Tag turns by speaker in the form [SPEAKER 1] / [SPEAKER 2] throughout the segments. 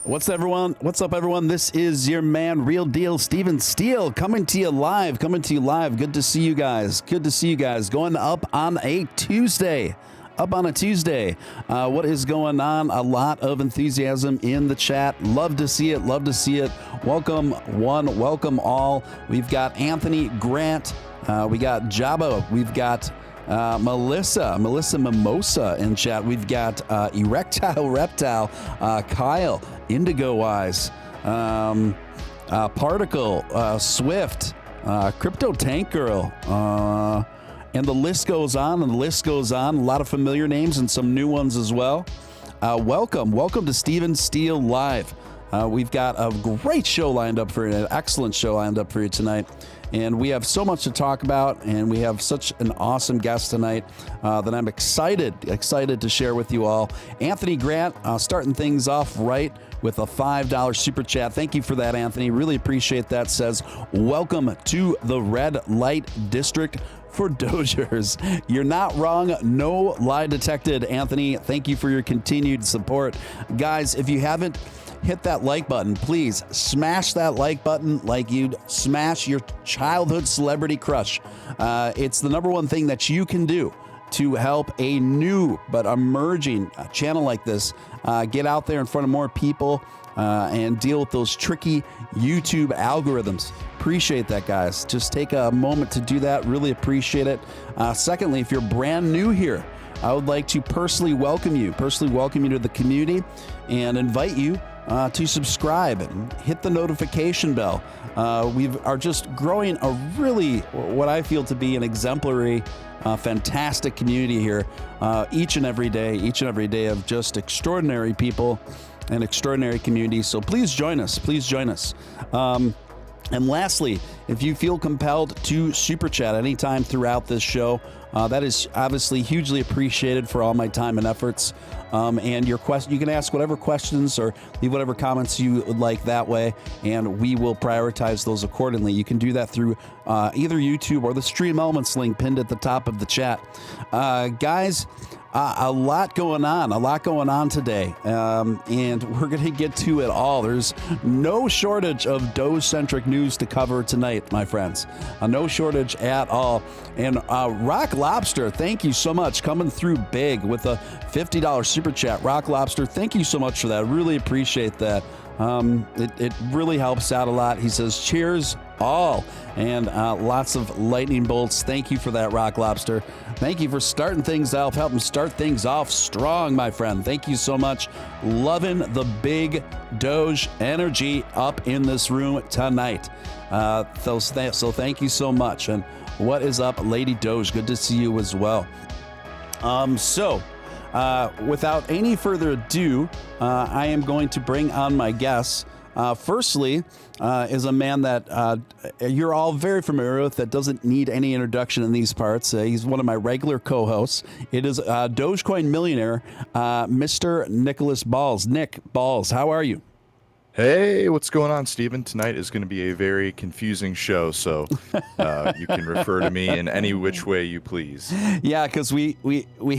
[SPEAKER 1] What's up, everyone? This is your man, Real Deal, Steele, coming to you live. Good to see you guys. Going up on a Tuesday. What is going on? A lot of enthusiasm in the chat. Love to see it. Welcome one, welcome all. We've got Anthony Grant. We got Jabba. We've got Melissa Mimosa in chat. We've got Erectile Reptile, Kyle, Indigo Eyes, Particle, Swift, Crypto Tank Girl, and the list goes on. A lot of familiar names and some new ones as well. Welcome to Steele Live. We've got a great show lined up for you, an excellent show lined up for you tonight. And we have so much to talk about, and we have such an awesome guest tonight that I'm excited to share with you all. Anthony Grant, starting things off right with a $5 super chat. Thank you for that, Anthony. Really appreciate that. Says, welcome to the red light district for Dogers. You're not wrong. No lie detected, Anthony. Thank you for your continued support. Guys, if you haven't hit that like button, please smash that like button like you'd smash your childhood celebrity crush. It's the number one thing that you can do to help a new but emerging channel like this get out there in front of more people and deal with those tricky YouTube algorithms. Appreciate that, guys. Just take a moment to do that. Really appreciate it. Secondly, if you're brand new here, I would like to personally welcome you to the community and invite you to subscribe and hit the notification bell. We are just growing a really, what I feel to be an exemplary, fantastic community here each and every day of just extraordinary people and extraordinary community. So please join us. And lastly, if you feel compelled to super chat anytime throughout this show, that is obviously hugely appreciated for all my time and efforts. And your question, you can ask whatever questions or leave whatever comments you would like that way, and we will prioritize those accordingly. You can do that through either YouTube or the Stream Elements link pinned at the top of the chat. Guys, a lot going on today, and we're going to get to it all. There's no shortage of Doge-centric news to cover tonight, my friends. No shortage at all. And Rock Lobster, thank you so much, coming through big with a $50 super chat. Rock Lobster, thank you so much for that. I really appreciate that. It really helps out a lot. He says, cheers all, and lots of lightning bolts. Thank you for that, Rock Lobster. Thank you for starting things off, helping start things off strong, my friend. Thank you so much. Loving the big Doge energy up in this room tonight. So thank you so much. And what is up, Lady Doge? Good to see you as well. Without any further ado, I am going to bring on my guests. Firstly, is a man that you're all very familiar with, that doesn't need any introduction in these parts. He's one of my regular co-hosts. It is Dogecoin millionaire, Mr. Nicholas Balls. Nick Balls, how are you?
[SPEAKER 2] Hey, what's going on, Steven? Tonight is going to be a very confusing show, so you can refer to me in any which way you please.
[SPEAKER 1] Yeah, because we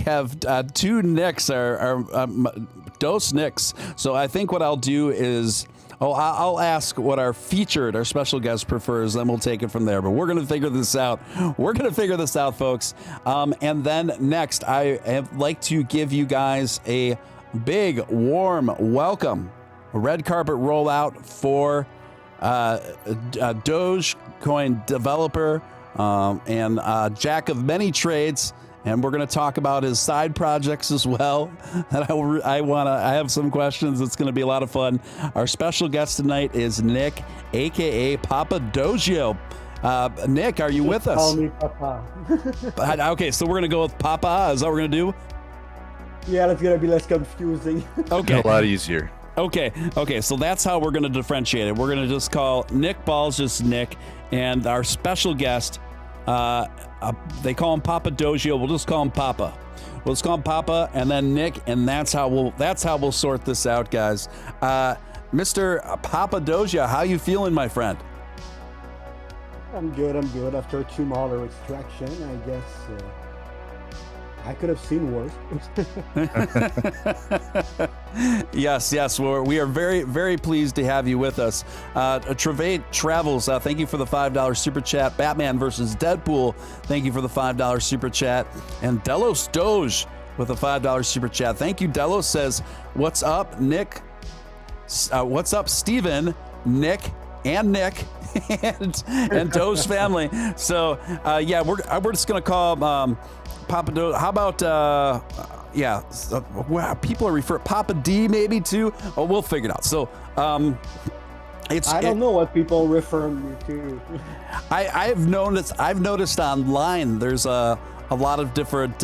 [SPEAKER 1] have two Nicks, our Dose Nicks. So I think what I'll do is, I'll ask what our special guest prefers, then we'll take it from there. But we're going to figure this out. Folks. And then next, I would like to give you guys a big, warm welcome. A red carpet rollout for a Dogecoin developer and jack of many trades, and we're going to talk about his side projects as well. And I have some questions. It's going to be a lot of fun. Our special guest tonight is Nick, aka Papa Dogeio. Nick, are you with us?
[SPEAKER 3] Call me Papa.
[SPEAKER 1] Okay, so we're going to go with Papa. Is that what we're going to do?
[SPEAKER 3] Yeah, that's going to be less confusing.
[SPEAKER 1] Okay,
[SPEAKER 2] a lot easier.
[SPEAKER 1] Okay, so that's how we're going to differentiate it. We're going to just call Nick Balls just Nick, and our special guest, they call him Papa Dogeio. We'll just call him Papa. We'll just call him Papa, and then Nick, and that's how we'll sort this out, guys. Mr. Papa Dogeio, how you feeling, my friend?
[SPEAKER 3] I'm good. After 2 molar extraction, I guess I could have seen worse.
[SPEAKER 1] Yes. We are very, very pleased to have you with us. Trevate Travels, thank you for the $5 super chat. Batman versus Deadpool, thank you for the $5 super chat. And Delos Doge with a $5 super chat. Thank you. Delos says, "What's up, Nick? What's up, Steven, Nick, and Nick, and Doge family?" So yeah, we're just gonna call Papa Doge. How about wow, people are referring Papa D maybe too. Oh, we'll figure it out. So
[SPEAKER 3] I don't know what people refer me to.
[SPEAKER 1] I've noticed online there's a lot of different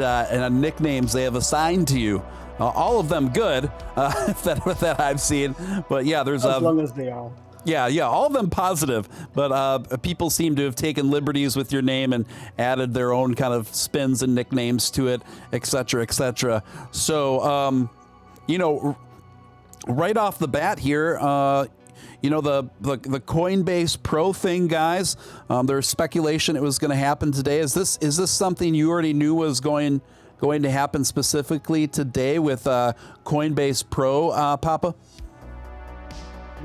[SPEAKER 1] nicknames they have assigned to you. All of them good that I've seen, but yeah, there's
[SPEAKER 3] as long as they are.
[SPEAKER 1] Yeah, all of them positive, but people seem to have taken liberties with your name and added their own kind of spins and nicknames to it, et cetera. So, right off the bat here, the Coinbase Pro thing, guys. There's speculation it was going to happen today. Is this something you already knew was going to happen specifically today with Coinbase Pro, Papa?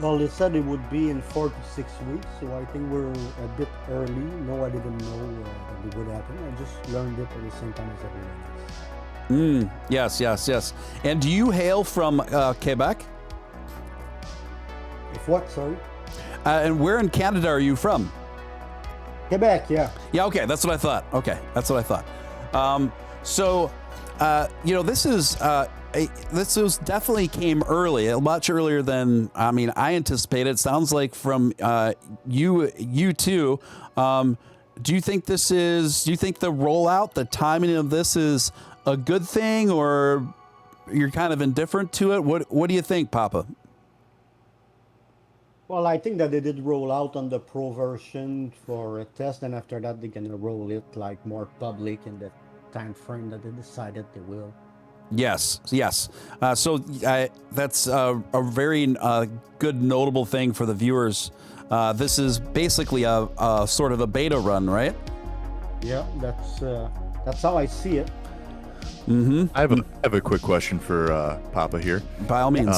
[SPEAKER 3] Well, they said it would be in 4 to 6 weeks, so I think we're a bit early. No, I didn't know that it would happen. I just learned it at the same time as everyone else.
[SPEAKER 1] Yes. And do you hail from Quebec?
[SPEAKER 3] If what? Sorry?
[SPEAKER 1] And where in Canada are you from?
[SPEAKER 3] Quebec, yeah.
[SPEAKER 1] Yeah, okay, that's what I thought. This was definitely came early, much earlier than I anticipated. It sounds like from you too. Do you think the rollout, the timing of this is a good thing, or you're kind of indifferent to it? What do you think, Papa?
[SPEAKER 3] Well, I think that they did roll out on the Pro version for a test, and after that they're gonna roll it like more public in the time frame that they decided they will.
[SPEAKER 1] Yes. So that's a very good, notable thing for the viewers. This is basically a sort of a beta run, right?
[SPEAKER 3] Yeah, that's how I see it.
[SPEAKER 1] Mm-hmm.
[SPEAKER 2] I have a quick question for Papa here.
[SPEAKER 1] By all means.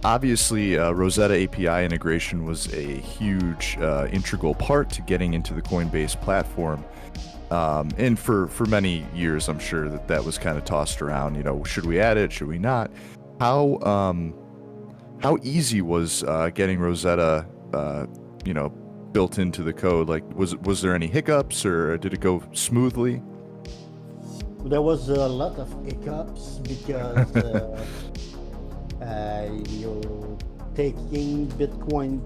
[SPEAKER 2] Obviously, Rosetta API integration was a huge integral part to getting into the Coinbase platform. And for many years, I'm sure that was kind of tossed around. Should we add it? Should we not? How easy was getting Rosetta, built into the code? Like, was there any hiccups, or did it go smoothly?
[SPEAKER 3] There was a lot of hiccups because you're taking Bitcoin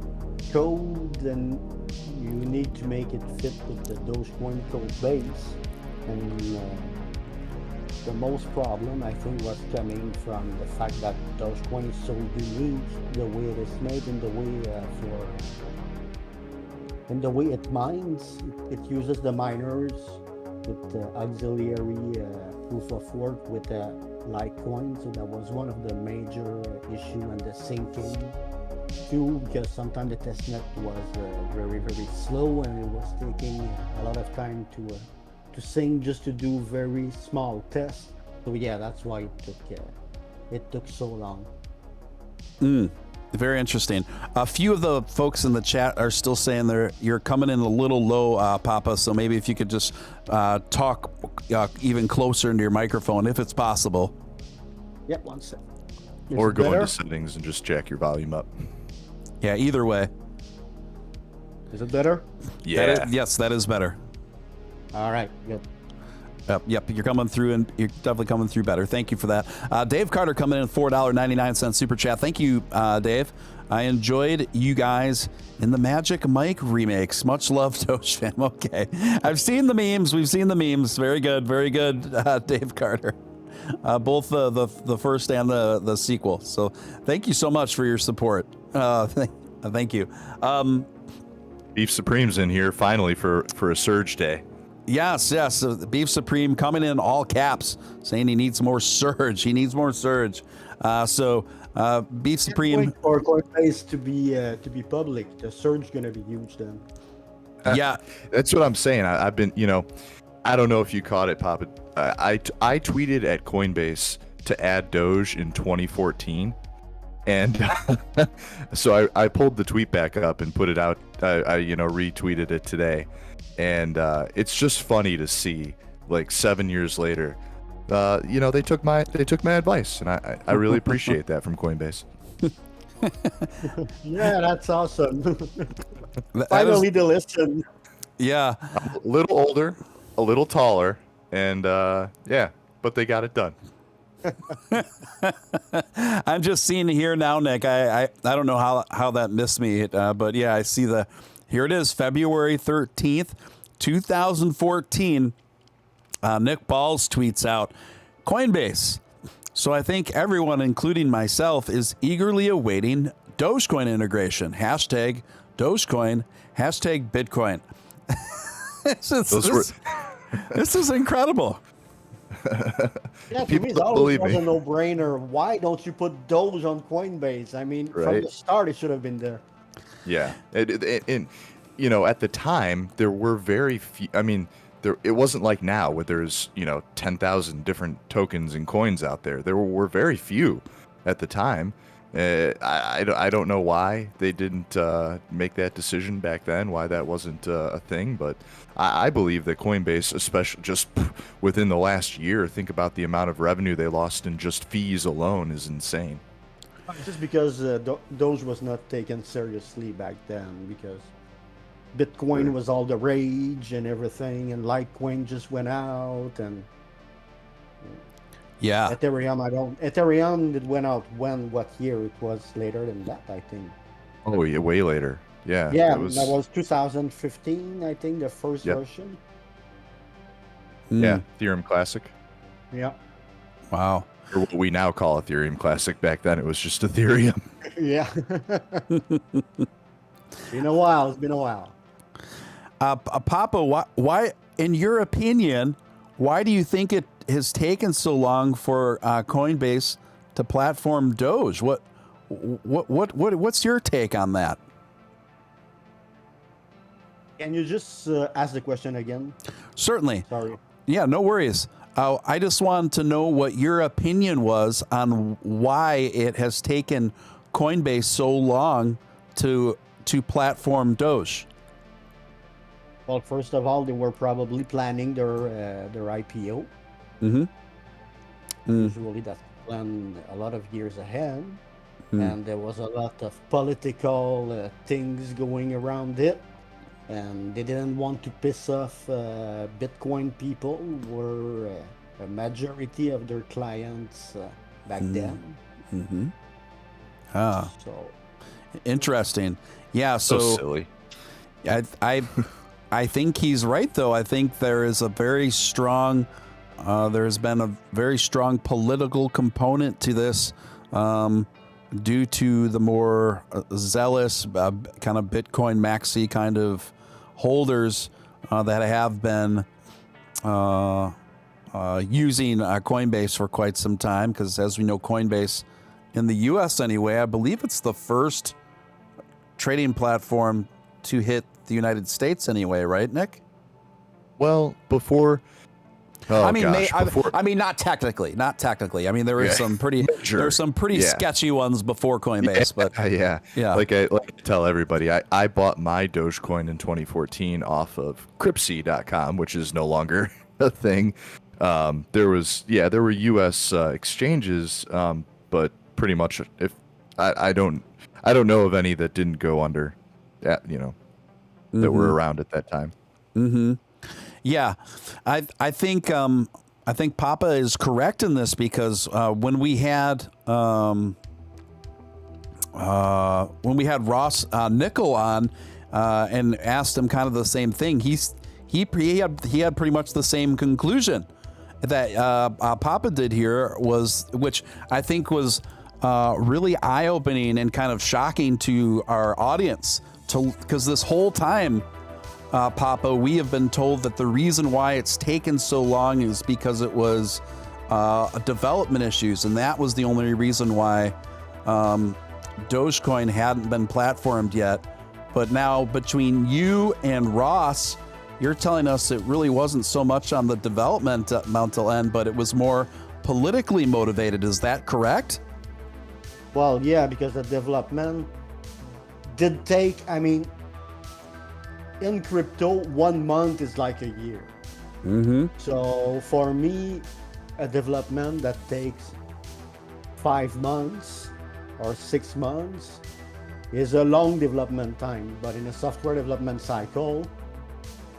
[SPEAKER 3] code and you need to make it fit with the Dogecoin code base, and the most problem I think was coming from the fact that Dogecoin is so unique, the way it is made, and the way it mines. It uses the miners with auxiliary proof of work with Litecoin, so that was one of the major issue, and the syncing too, because sometimes the testnet was very, very slow, and it was taking a lot of time to sync just to do very small tests. So yeah, that's why it took so long.
[SPEAKER 1] Very interesting. A few of the folks in the chat are still saying you're coming in a little low, Papa. So maybe if you could just talk even closer into your microphone, if it's possible.
[SPEAKER 3] Yep, 1 second.
[SPEAKER 2] Or go into settings and just jack your volume up.
[SPEAKER 1] Yeah, either way.
[SPEAKER 3] Is it better?
[SPEAKER 2] Yeah.
[SPEAKER 1] Yes, that is better.
[SPEAKER 3] All right, good.
[SPEAKER 1] Yep, you're coming through, and you're definitely coming through better. Thank you for that. Dave Carter coming in $4.99 super chat. Thank you, Dave. I enjoyed you guys in the Magic Mike remakes. Much love, Doge fam. Okay, I've seen the memes. We've seen the memes. Very good, Dave Carter. Both the first and the sequel. So thank you so much for your support. Thank you.
[SPEAKER 2] Beef Supreme's in here finally for a surge day.
[SPEAKER 1] Yes. Beef Supreme coming in all caps, saying he needs more surge. So Beef Supreme.
[SPEAKER 3] For Coinbase to be public, the surge is gonna be huge then.
[SPEAKER 1] Yeah,
[SPEAKER 2] that's what I'm saying. I've been, I don't know if you caught it, Papa. I tweeted at Coinbase to add Doge in 2014, and so I pulled the tweet back up and put it out. I retweeted it today, and it's just funny to see, like 7 years later, they took my advice, and I really appreciate that from Coinbase.
[SPEAKER 3] Yeah, that's awesome. Finally, the listen.
[SPEAKER 1] Yeah.
[SPEAKER 2] A little older, a little taller, and but they got it done.
[SPEAKER 1] I'm just seeing here now, Nick. I don't know how that missed me, but yeah, I see here it is, February 13th, 2014. Nick Balls tweets out, Coinbase. So I think everyone, including myself, is eagerly awaiting Dogecoin integration. Hashtag Dogecoin, hashtag Bitcoin. This is incredible.
[SPEAKER 3] Yeah, to
[SPEAKER 2] People
[SPEAKER 3] me,
[SPEAKER 2] don't
[SPEAKER 3] that
[SPEAKER 2] believe
[SPEAKER 3] was
[SPEAKER 2] me.
[SPEAKER 3] a no-brainer. Why don't you put Doge on Coinbase? I mean, from
[SPEAKER 2] Right.
[SPEAKER 3] the start, it should have been there.
[SPEAKER 2] Yeah, and at the time there were very few. I mean, it wasn't like now where there's 10,000 different tokens and coins out there. There were very few at the time. I don't know why they didn't make that decision back then, why that wasn't a thing, but I believe that Coinbase, especially just within the last year, think about the amount of revenue they lost in just fees alone is insane.
[SPEAKER 3] Just because Doge was not taken seriously back then, because Bitcoin
[SPEAKER 2] Sure.
[SPEAKER 3] was all the rage and everything, and Litecoin just went out, and
[SPEAKER 1] Yeah.
[SPEAKER 3] Ethereum it went out what year? It was later than that, I think.
[SPEAKER 2] Oh, yeah, way later. Yeah.
[SPEAKER 3] Yeah,
[SPEAKER 2] it was,
[SPEAKER 3] that was 2015, I think, the first
[SPEAKER 2] Yep.
[SPEAKER 3] version.
[SPEAKER 2] yeah, Ethereum Classic,
[SPEAKER 3] Yeah.
[SPEAKER 1] Wow.
[SPEAKER 2] or what we now call Ethereum Classic. Back then, it was just Ethereum.
[SPEAKER 3] Yeah. Been a while. It's been a while.
[SPEAKER 1] Papa, why, in your opinion, why do you think it has taken so long for Coinbase to platform Doge? What's your take on that?
[SPEAKER 3] Can you just ask the question again?
[SPEAKER 1] Certainly.
[SPEAKER 3] Sorry.
[SPEAKER 1] Yeah, no worries. I just wanted to know what your opinion was on why it has taken Coinbase so long to platform Doge.
[SPEAKER 3] Well, first of all, they were probably planning their IPO.
[SPEAKER 1] Mm-hmm.
[SPEAKER 3] Usually that's planned a lot of years ahead. And there was a lot of political things going around it. And they didn't want to piss off Bitcoin people, who were a majority of their clients back then.
[SPEAKER 1] Mm-hmm. Ah,
[SPEAKER 3] So,
[SPEAKER 1] interesting. Yeah,
[SPEAKER 2] So
[SPEAKER 1] so
[SPEAKER 2] silly.
[SPEAKER 1] I think he's right, though. I think there is a very strong, there's been a very strong political component to this, due to the more zealous kind of Bitcoin maxi kind of holders that have been using Coinbase for quite some time. Because as we know, Coinbase in the U.S. anyway, I believe it's the first trading platform to hit the United States anyway, right, Nick?
[SPEAKER 2] Well, before. Oh,
[SPEAKER 1] I mean,
[SPEAKER 2] gosh, before.
[SPEAKER 1] I mean, not technically. I mean, there is some pretty,
[SPEAKER 2] Sure.
[SPEAKER 1] there's some pretty
[SPEAKER 2] Yeah.
[SPEAKER 1] sketchy ones before Coinbase, but
[SPEAKER 2] Yeah.
[SPEAKER 1] Yeah.
[SPEAKER 2] Like I tell everybody, I bought my Dogecoin in 2014 off of Cryptsy.com, which is no longer a thing. There were U.S. Exchanges, but pretty much if I don't know of any that didn't go under, that were around at that time.
[SPEAKER 1] Mm-hmm. Yeah, I think Papa is correct in this, because when we had Ross Nickel on and asked him kind of the same thing, he had pretty much the same conclusion that Papa did here, which I think was really eye-opening and kind of shocking to our audience, because this whole time, Papa, we have been told that the reason why it's taken so long is because it was development issues, and that was the only reason why Dogecoin hadn't been platformed yet. But now, between you and Ross you're telling us it really wasn't so much on the developmental end, but it was more politically motivated. Is that correct?
[SPEAKER 3] Well, yeah, because the development did take, I mean, in crypto, 1 month is like a year.
[SPEAKER 1] Mm-hmm.
[SPEAKER 3] So for me, a development that takes 5 months or 6 months is a long development time. But in a software development cycle,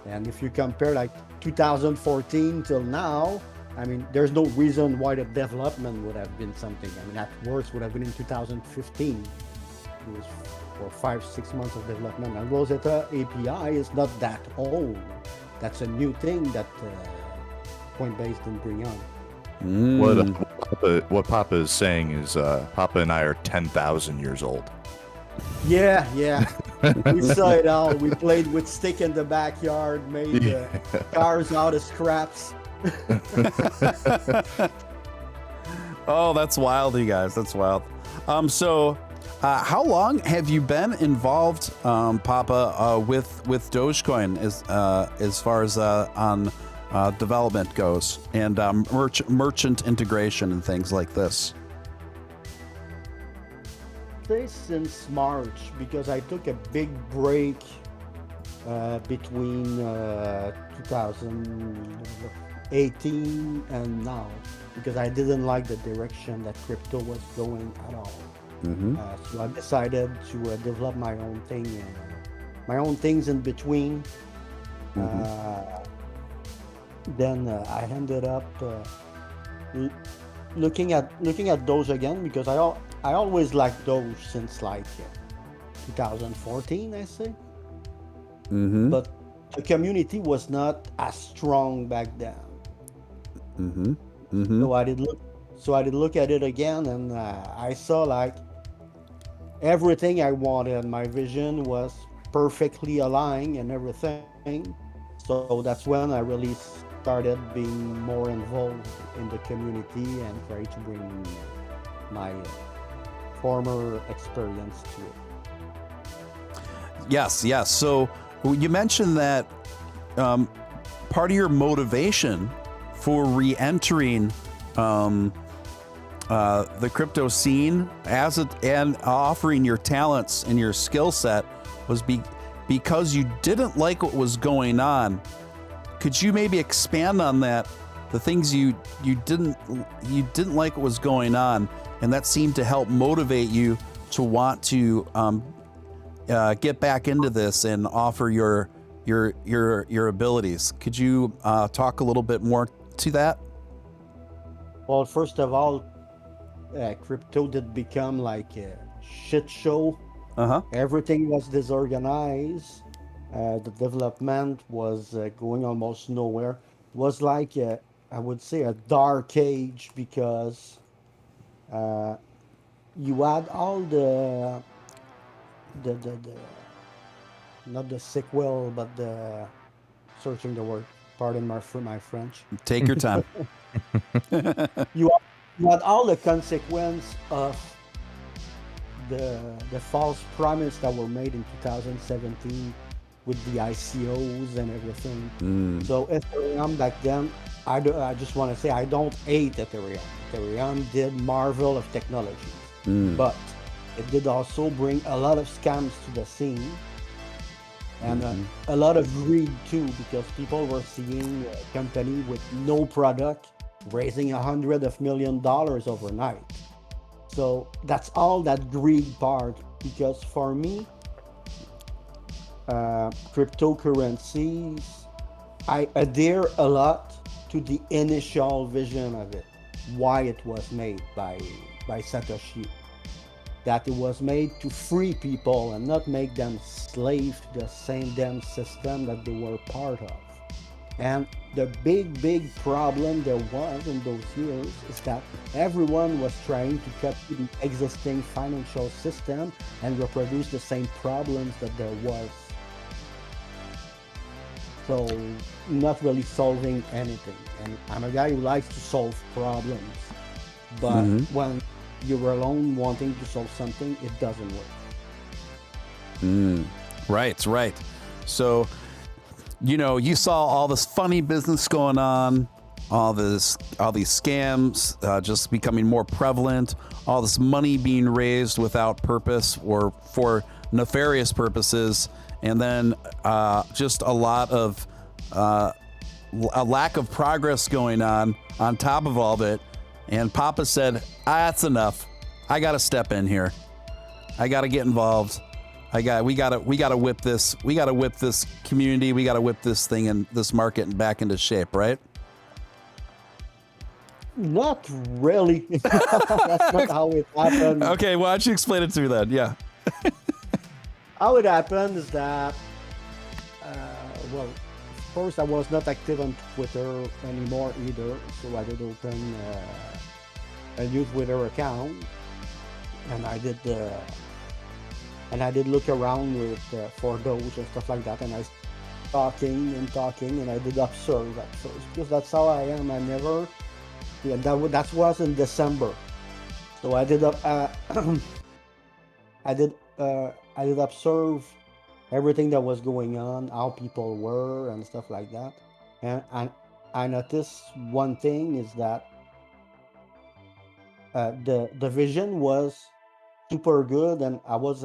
[SPEAKER 3] and if you compare like 2014 till now, I mean, there's no reason why the development would have been something. I mean, at worst would have been in 2015. It was for 5-6 months of development. And Rosetta API is not that old. That's a new thing that Coinbase didn't bring on.
[SPEAKER 2] What Papa is saying is Papa and I are 10,000 years old.
[SPEAKER 3] Yeah. We saw it all. We played with stick in the backyard, made cars out of scraps.
[SPEAKER 1] Oh, that's wild, you guys. That's wild. So how long have you been involved, Papa, with Dogecoin as far as on development goes and merchant integration and things like this?
[SPEAKER 3] Since March, because I took a big break between 2018 and now, because I didn't like the direction that crypto was going at all.
[SPEAKER 1] Mm-hmm.
[SPEAKER 3] So I decided to develop my own thing, my own things in between.
[SPEAKER 1] Mm-hmm.
[SPEAKER 3] Then I ended up looking at Doge again, because I always liked Doge since like 2014, I say.
[SPEAKER 1] Mm-hmm.
[SPEAKER 3] But the community was not as strong back then.
[SPEAKER 1] Mm-hmm. Mm-hmm.
[SPEAKER 3] So I did look at it again, and I saw like everything I wanted. My vision was perfectly aligned and everything. So that's when I really started being more involved in the community and try to bring my former experience to it.
[SPEAKER 1] Yes. So you mentioned that part of your motivation for re-entering the crypto scene and offering your talents and your skill set was because you didn't like what was going on. Could you maybe expand on that? The things you didn't like what was going on, and that seemed to help motivate you to want to get back into this and offer your abilities. Could you talk a little bit more to that?
[SPEAKER 3] Well, first of all, crypto did become like a shit show. Everything was disorganized. The development was going almost nowhere. It was like I would say a dark age, because you had all the not the sequel, but the searching the word. Pardon my French.
[SPEAKER 1] Take your time.
[SPEAKER 3] You had all the consequence of the false promise that were made in 2017 with the ICOs and everything. So Ethereum back then, I just want to say I don't hate Ethereum. Ethereum did marvel of technology, but it did also bring a lot of scams to the scene, and a lot of greed too, because people were seeing a company with no product raising $100 million overnight. So that's all that greed part, because for me, cryptocurrencies, I adhere a lot to the initial vision of it, why it was made by Satoshi, that it was made to free people and not make them slave to the same damn system that they were part of. And the big problem there was in those years is that everyone was trying to copy the existing financial system and reproduce the same problems that there was. So not really solving anything. And I'm a guy who likes to solve problems, but when you're alone wanting to solve something, it doesn't work.
[SPEAKER 1] Right. So you saw all this funny business going on, all these scams just becoming more prevalent, all this money being raised without purpose or for nefarious purposes, and then just a lot of a lack of progress going on top of all of it. And Papa said, that's enough. I got to step in here. I got to get involved. We got to whip this. We got to whip this community. We got to whip this thing and this market and back into shape, right?
[SPEAKER 3] Not really. That's not how it happened.
[SPEAKER 1] Okay, why don't you explain it to me then? Yeah.
[SPEAKER 3] How it happened is that, well, first I was not active on Twitter anymore either, so I did open a new Twitter account, and I did look around with for Doge and stuff like that, and I talking, and I did observe at first because that's how I am. I never. Yeah, that was in December, so I did I did observe everything that was going on, how people were and stuff like that, and I noticed one thing is that the vision was super good, and I was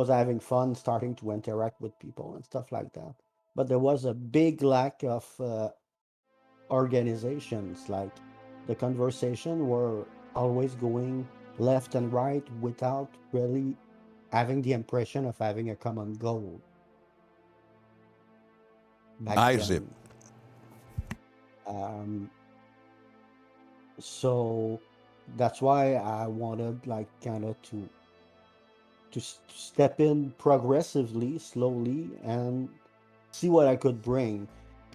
[SPEAKER 3] having fun starting to interact with people and stuff like that, but there was a big lack of organizations. Like, the conversation were always going left and right without really having the impression of having a common goal.
[SPEAKER 1] I see.
[SPEAKER 3] So that's why I wanted, like, kind of to step in progressively, slowly, and see what I could bring.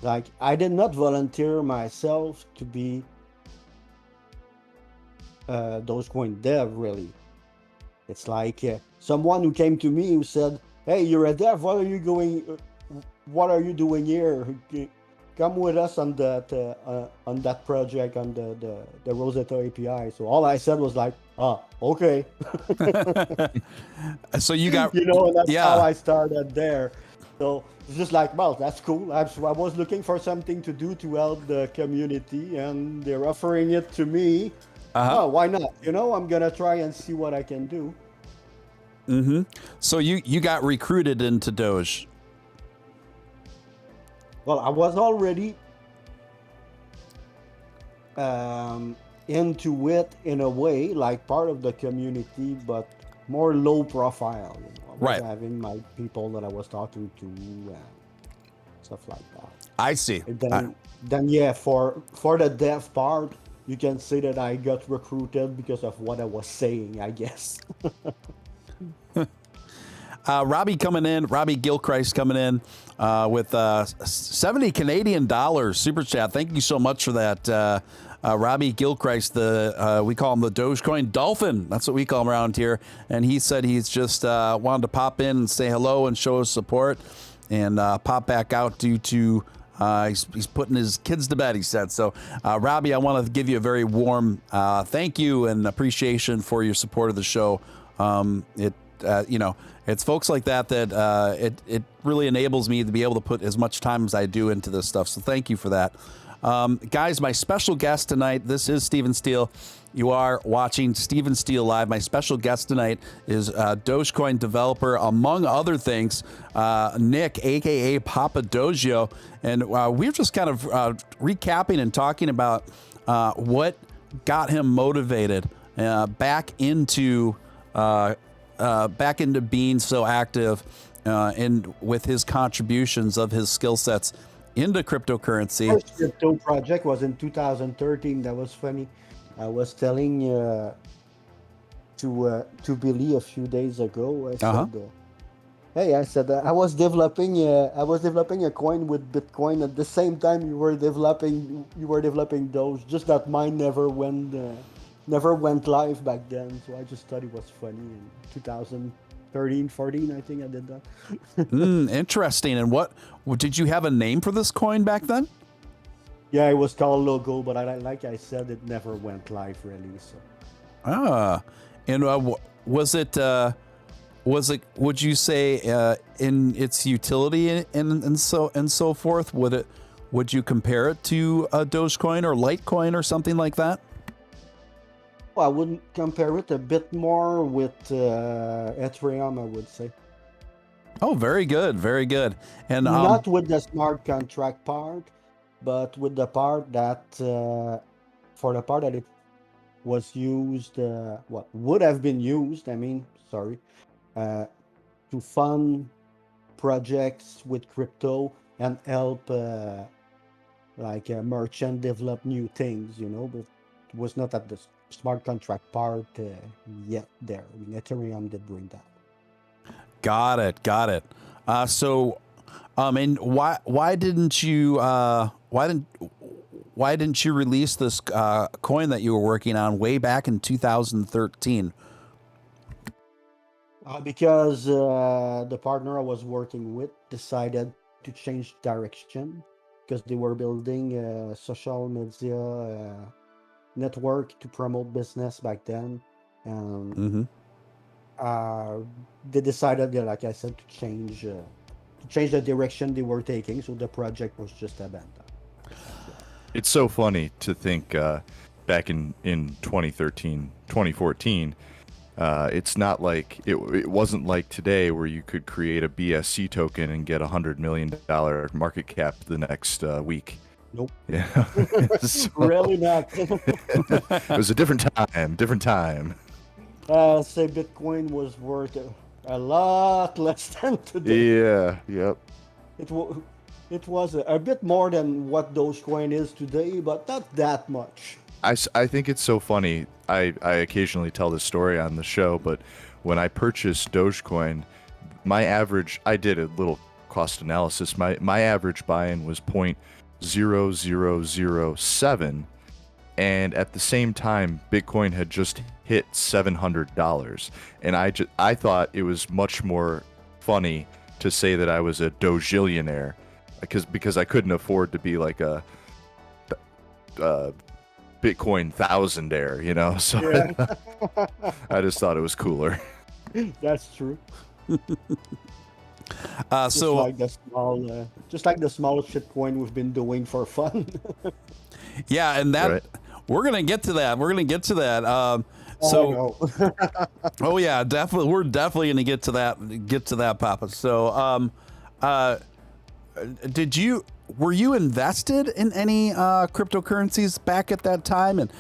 [SPEAKER 3] Like, I did not volunteer myself to be Dogecoin dev, really. It's like someone who came to me who said, "Hey, you're a dev. What are you doing here? Come with us on that project on the Rosetta API." So all I said was like, okay.
[SPEAKER 1] So you got,
[SPEAKER 3] and that's
[SPEAKER 1] yeah.
[SPEAKER 3] how I started there. So it's just like, well, that's cool. I was looking for something to do to help the community, and they're offering it to me. Oh, why not? I'm gonna try and see what I can do.
[SPEAKER 1] Mm-hmm. So you got recruited into Doge.
[SPEAKER 3] Well, I was already into it in a way, like part of the community, but more low profile. I was
[SPEAKER 1] Right.
[SPEAKER 3] having my people that I was talking to and stuff like that.
[SPEAKER 1] I see.
[SPEAKER 3] And then yeah, for the dev part, you can say that I got recruited because of what I was saying, I guess.
[SPEAKER 1] Robbie Gilchrist coming in with 70 Canadian dollars super chat. Thank you so much for that. Robbie Gilchrist, we call him the Dogecoin Dolphin. That's what we call him around here. And he said he's just wanted to pop in and say hello and show his support and pop back out due to he's putting his kids to bed, he said. So, Robbie, I want to give you a very warm thank you and appreciation for your support of the show. It's folks like that it really enables me to be able to put as much time as I do into this stuff. So thank you for that. Guys, my special guest tonight, this is Steven Steele. You are watching Steven Steele Live. My special guest tonight is Dogecoin developer, among other things, Nick, a.k.a. Papa Dogeio. And we're just kind of recapping and talking about what got him motivated back into being so active and with his contributions of his skill sets into cryptocurrency.
[SPEAKER 3] First crypto project was in 2013. That was funny. I was telling to Billy a few days ago. I said, "Hey," I said, I was developing a coin with Bitcoin at the same time you were developing Doge. Just that mine never went live back then. So I just thought it was funny. In 2013, 14, I think I did that.
[SPEAKER 1] Interesting. And what did you have a name for this coin back then?
[SPEAKER 3] Yeah, it was called Logo, but like I said, it never went live really. So.
[SPEAKER 1] And was was it? Would you say in its utility and so forth? Would you compare it to a Dogecoin or Litecoin or something like that?
[SPEAKER 3] Well, I wouldn't compare it, a bit more with Ethereum, I would say.
[SPEAKER 1] Oh, very good, very good. And
[SPEAKER 3] Not with the smart contract part, but with the part that, for the part that it was used, what would have been used, to fund projects with crypto and help merchant develop new things, but it was not at the smart contract part yet there. I mean, Ethereum did bring that.
[SPEAKER 1] got it. And why didn't you release this coin that you were working on way back in 2013?
[SPEAKER 3] Because the partner I was working with decided to change direction because they were building a social media network to promote business back then. And
[SPEAKER 1] Mm-hmm.
[SPEAKER 3] they decided, like I said, to change the direction they were taking. So the project was just abandoned.
[SPEAKER 2] It's so funny to think back in 2013, 2014, it's not like it wasn't like today where you could create a BSC token and get $100 million market cap the next week.
[SPEAKER 3] Nope.
[SPEAKER 2] Yeah.
[SPEAKER 3] Really not.
[SPEAKER 2] It was a different time.
[SPEAKER 3] Say Bitcoin was worth a lot less than today.
[SPEAKER 2] Yeah. Yep.
[SPEAKER 3] It was a bit more than what Dogecoin is today, but not that much.
[SPEAKER 2] I think it's so funny. I occasionally tell this story on the show, but when I purchased Dogecoin, I did a little cost analysis. My average buy-in was 0.0007, and at the same time, Bitcoin had just hit $700, and I thought it was much more funny to say that I was a Dogillionaire, because I couldn't afford to be like a Bitcoin thousandaire, So
[SPEAKER 3] Yeah.
[SPEAKER 2] I just thought it was cooler.
[SPEAKER 3] That's true. Just like the small shitcoin we've been doing for fun.
[SPEAKER 1] Yeah, and that
[SPEAKER 2] Right.
[SPEAKER 1] we're gonna get to that.
[SPEAKER 3] No.
[SPEAKER 1] Oh yeah, definitely. We're definitely gonna get to that, Papa. So, were you invested in any cryptocurrencies back at that time in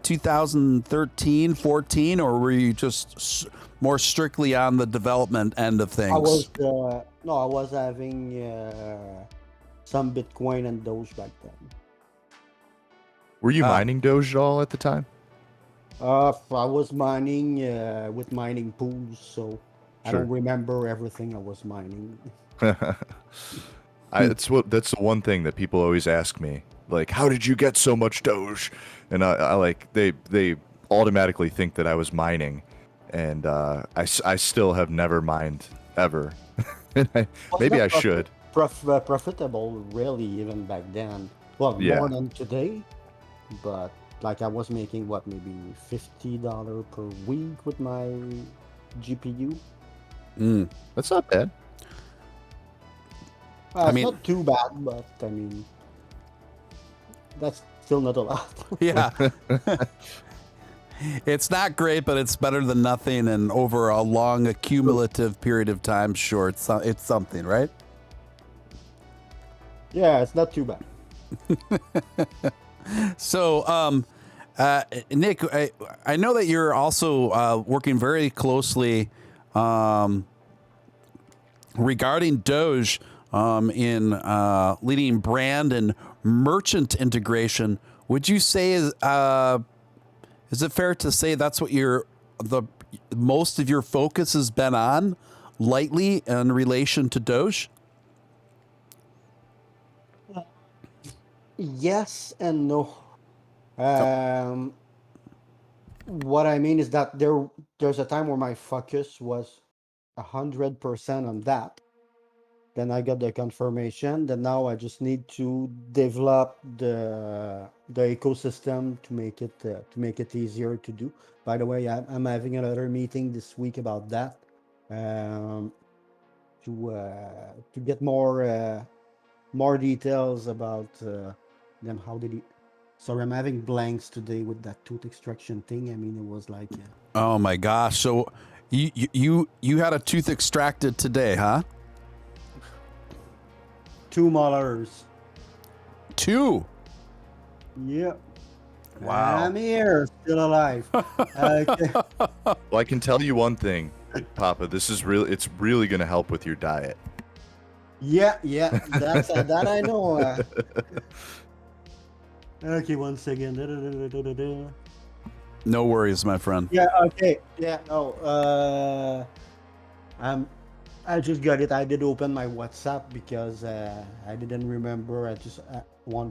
[SPEAKER 1] 2013, 14, or were you just more strictly on the development end of things?
[SPEAKER 3] I was having some Bitcoin and Doge back then.
[SPEAKER 2] Were you mining Doge at all at the time?
[SPEAKER 3] I was mining with mining pools, so I
[SPEAKER 2] Sure.
[SPEAKER 3] don't remember everything I was mining.
[SPEAKER 2] That's the one thing that people always ask me, like, how did you get so much Doge? And they automatically think that I was mining, and I still have never mined ever. Maybe I should.
[SPEAKER 3] Profitable, really, even back then. Well,
[SPEAKER 2] Yeah.
[SPEAKER 3] more than today, but like I was making maybe $50 per week with my GPU.
[SPEAKER 2] That's not bad.
[SPEAKER 3] It's not too bad, but I mean, that's still not a lot.
[SPEAKER 1] Yeah. It's not great, but it's better than nothing. And over a long accumulative period of time, sure, it's something, right?
[SPEAKER 3] Yeah, it's not too bad.
[SPEAKER 1] So, Nick, I know that you're also working very closely regarding Doge in leading brand and merchant integration. Would you say, is it fair to say that's what most of your focus has been on lately in relation to Doge?
[SPEAKER 3] Yes and no. What I mean is that there's a time where my focus was 100% on that. Then I got the confirmation that now I just need to develop the ecosystem to make it easier to do. By the way, I'm having another meeting this week about that. um, to get more details about them. How did he? Sorry, I'm having blanks today with that tooth extraction thing. I mean, it was like
[SPEAKER 1] Oh my gosh! So you had a tooth extracted today, huh?
[SPEAKER 3] 2 molars.
[SPEAKER 1] 2.
[SPEAKER 3] Yep.
[SPEAKER 1] Wow.
[SPEAKER 3] I'm here, still alive. Okay.
[SPEAKER 2] Well, I can tell you one thing, Papa. This is really, it's really going to help with your diet.
[SPEAKER 3] Yeah, that's that I know. Okay, one second.
[SPEAKER 1] No worries, my friend.
[SPEAKER 3] Yeah, okay. Yeah, no. I just got it. I did open my WhatsApp because I didn't remember. I just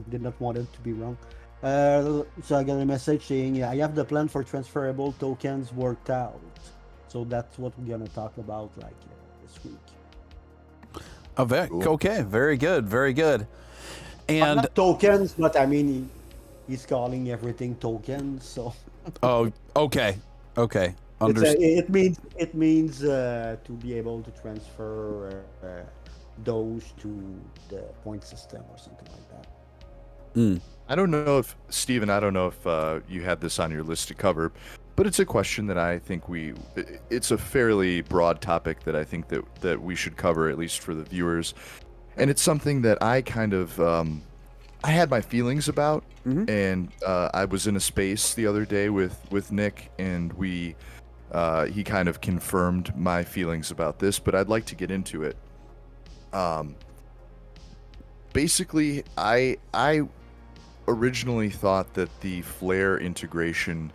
[SPEAKER 3] did not want it to be wrong. So I got a message saying, yeah, I have the plan for transferable tokens worked out. So that's what we're gonna talk about like this week.
[SPEAKER 1] Okay, very good, very good. And
[SPEAKER 3] Not tokens, but I mean he's calling everything tokens. So
[SPEAKER 1] oh, okay.
[SPEAKER 3] it means to be able to transfer Doge to the point system or something like that.
[SPEAKER 2] I don't know if, Steven, I don't know if you had this on your list to cover, but it's a question that I think it's a fairly broad topic that I think that we should cover, at least for the viewers. And it's something that I kind of, I had my feelings about, and I was in a space the other day with Nick, and he kind of confirmed my feelings about this, but I'd like to get into it. Basically, I originally thought that the Flare integration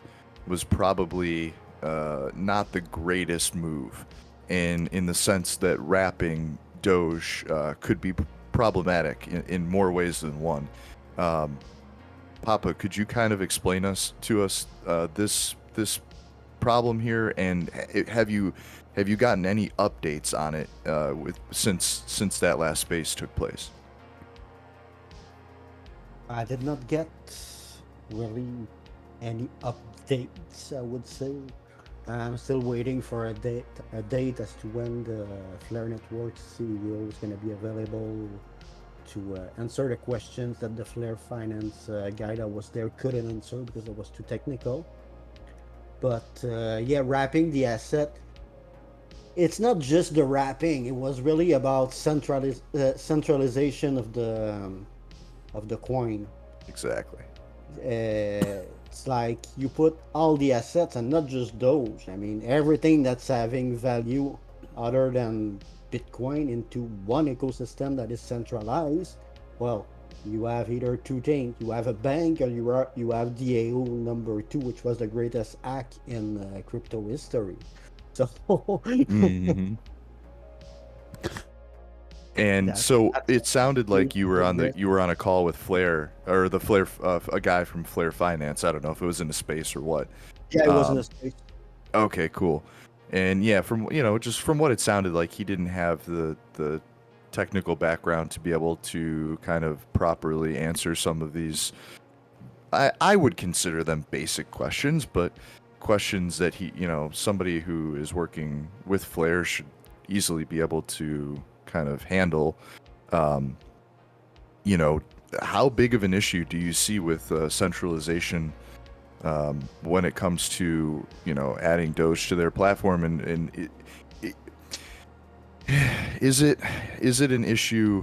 [SPEAKER 2] was probably not the greatest move, in the sense that wrapping Doge could be problematic in more ways than one. Papa, could you kind of explain to us this problem here, and have you gotten any updates on it since that last space took place?
[SPEAKER 3] I did not get really any updates, I would say. I'm still waiting for a date as to when the Flare Network CEO is going to be available to answer the questions that the Flare Finance guy that was there couldn't answer because it was too technical. But yeah, wrapping the asset, it's not just the wrapping. It was really about centralization of the coin.
[SPEAKER 2] Exactly.
[SPEAKER 3] It's like you put all the assets and not just Doge. I mean, everything that's having value other than Bitcoin into one ecosystem that is centralized. Well, you have either two things: you have a bank, or you have DAO number 2, which was the greatest hack in crypto history. So.
[SPEAKER 2] Mm-hmm. And so it sounded like you were on a call with Flare, or a guy from Flare Finance. I don't know if it was in a space or what.
[SPEAKER 3] Yeah, it was in a space.
[SPEAKER 2] Okay, cool. And yeah, just from what it sounded like, he didn't have the technical background to be able to kind of properly answer some of these. I would consider them basic questions, but questions that somebody who is working with Flare should easily be able to kind of handle. How big of an issue do you see with centralization when it comes to adding Doge to their platform, and is it an issue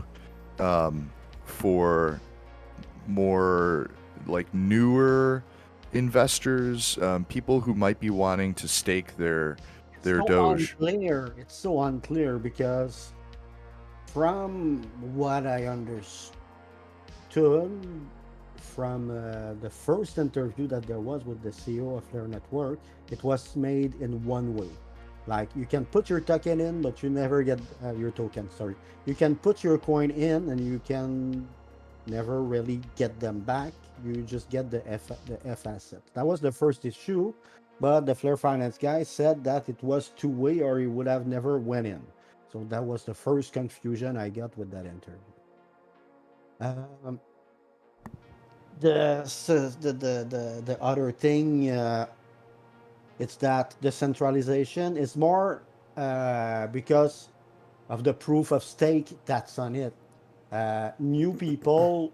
[SPEAKER 2] for more like newer investors, people who might be wanting to stake their Doge?
[SPEAKER 3] It's so unclear because from what I understood from the first interview that there was with the CEO of Flare Network, it was made in one way. Like, you can put your token in, but you never get your token. Sorry, you can put your coin in, and you can never really get them back. You just get the F asset. That was the first issue, but the Flare Finance guy said that it was two-way, or he would have never went in. So that was the first confusion I got with that interview. The other thing, it's that decentralization is more because of the proof of stake that's on it. New people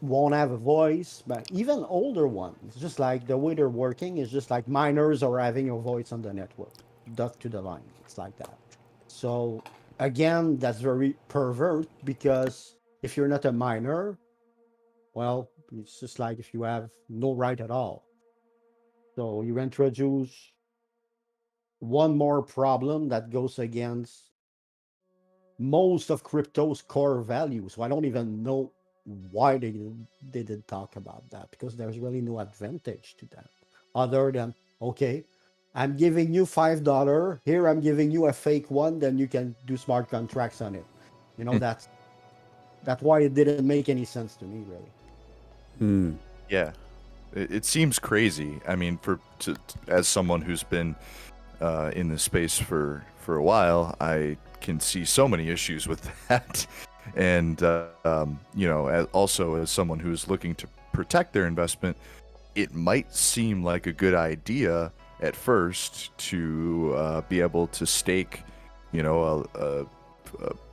[SPEAKER 3] won't have a voice, but even older ones, just like the way they're working is just like miners are having a voice on the network, duck to the line. It's like that. So again, that's very pervert because if you're not a miner, well, it's just like if you have no right at all. So you introduce one more problem that goes against most of crypto's core values. So I don't even know why they did talk about that because there's really no advantage to that other than okay, I'm giving you $5 here, I'm giving you a fake one, then you can do smart contracts on it. You know, that's why it didn't make any sense to me really.
[SPEAKER 2] Yeah, it seems crazy. I mean, as someone who's been in this space for a while, I can see so many issues with that. And also as someone who's looking to protect their investment, it might seem like a good idea at first to be able to stake, a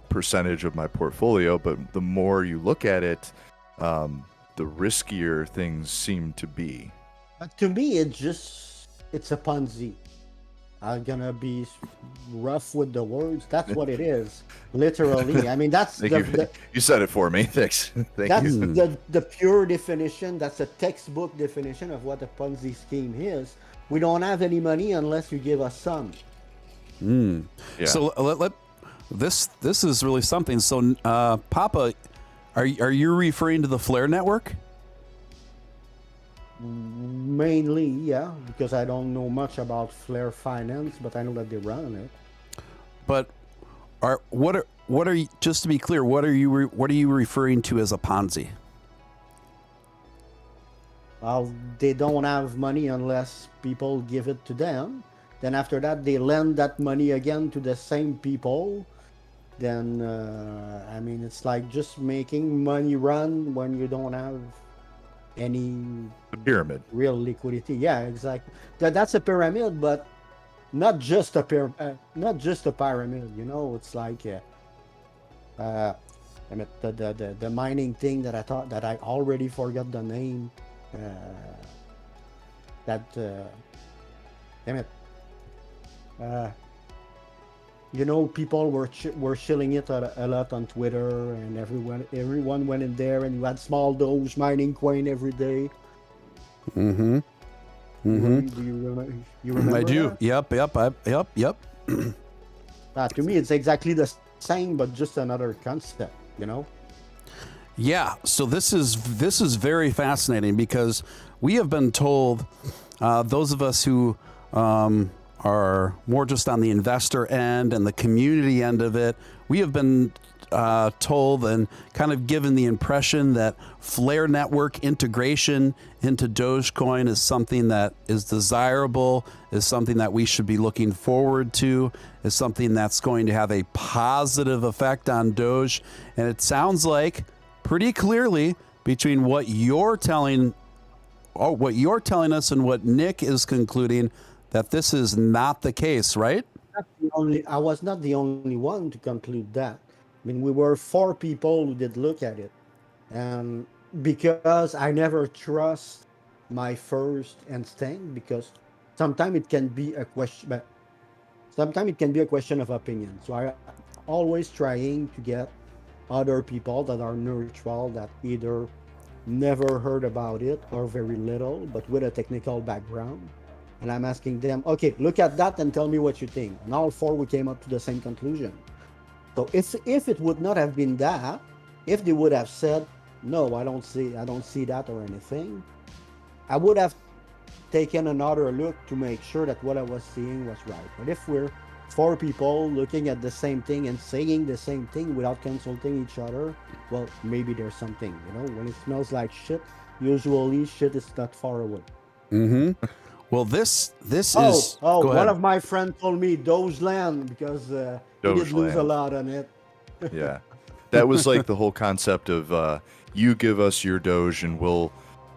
[SPEAKER 2] percentage of my portfolio. But the more you look at it, the riskier things seem to be.
[SPEAKER 3] But to me, it's a Ponzi. I'm gonna be rough with the words. That's what it is, literally. I mean, that's
[SPEAKER 2] you said it for me. Thanks.
[SPEAKER 3] That's the pure definition. That's a textbook definition of what a Ponzi scheme is. We don't have any money unless you give us some.
[SPEAKER 2] Yeah.
[SPEAKER 1] So this is really something. So Papa, are you referring to the Flare network?
[SPEAKER 3] Mainly, yeah, because I don't know much about Flare Finance, but I know that they run it.
[SPEAKER 1] But what are you, just to be clear, what are you referring to as a Ponzi?
[SPEAKER 3] They don't have money unless people give it to them. Then after that, they lend that money again to the same people. Then I mean, it's like just making money run when you don't have any
[SPEAKER 2] pyramid
[SPEAKER 3] real liquidity. Yeah, exactly. That's a pyramid, but not just a pyramid. You know, it's like I mean, the mining thing that I thought that I already forgot the name. Damn it. You know, people were shilling it a lot on Twitter, and everyone went in there, and you had small Doge mining coin every day.
[SPEAKER 1] Mm-hmm. Mm-hmm.
[SPEAKER 3] Do you remember?
[SPEAKER 1] I do.
[SPEAKER 3] That?
[SPEAKER 1] Yep.
[SPEAKER 3] To me, it's exactly the same, but just another concept. You know.
[SPEAKER 1] Yeah. So this is very fascinating because we have been told, those of us who are more just on the investor end and the community end of it, we have been told and kind of given the impression that Flare network integration into Dogecoin is something that is desirable, is something that we should be looking forward to, is something that's going to have a positive effect on Doge. And it sounds like pretty clearly between what you're telling us and what Nick is concluding, that this is not the case, right?
[SPEAKER 3] I was not the only one to conclude that. I mean, we were 4 people who did look at it. And because I never trust my first instinct, because sometimes it can be a question, but sometimes it can be a question of opinion. So I always trying to get other people that are neutral, that either never heard about it or very little, but with a technical background. And I'm asking them, okay, look at that and tell me what you think. And all 4, we came up to the same conclusion. So if it would not have been that, if they would have said, no, I don't see that or anything, I would have taken another look to make sure that what I was seeing was right. But if we're 4 people looking at the same thing and saying the same thing without consulting each other, well, maybe there's something, you know. When it smells like shit, usually shit is not far away.
[SPEAKER 1] Mm-hmm. Well, this is...
[SPEAKER 3] one of my friends told me Doge land because he did lose a lot on it.
[SPEAKER 2] Yeah. That was like the whole concept of you give us your Doge and we'll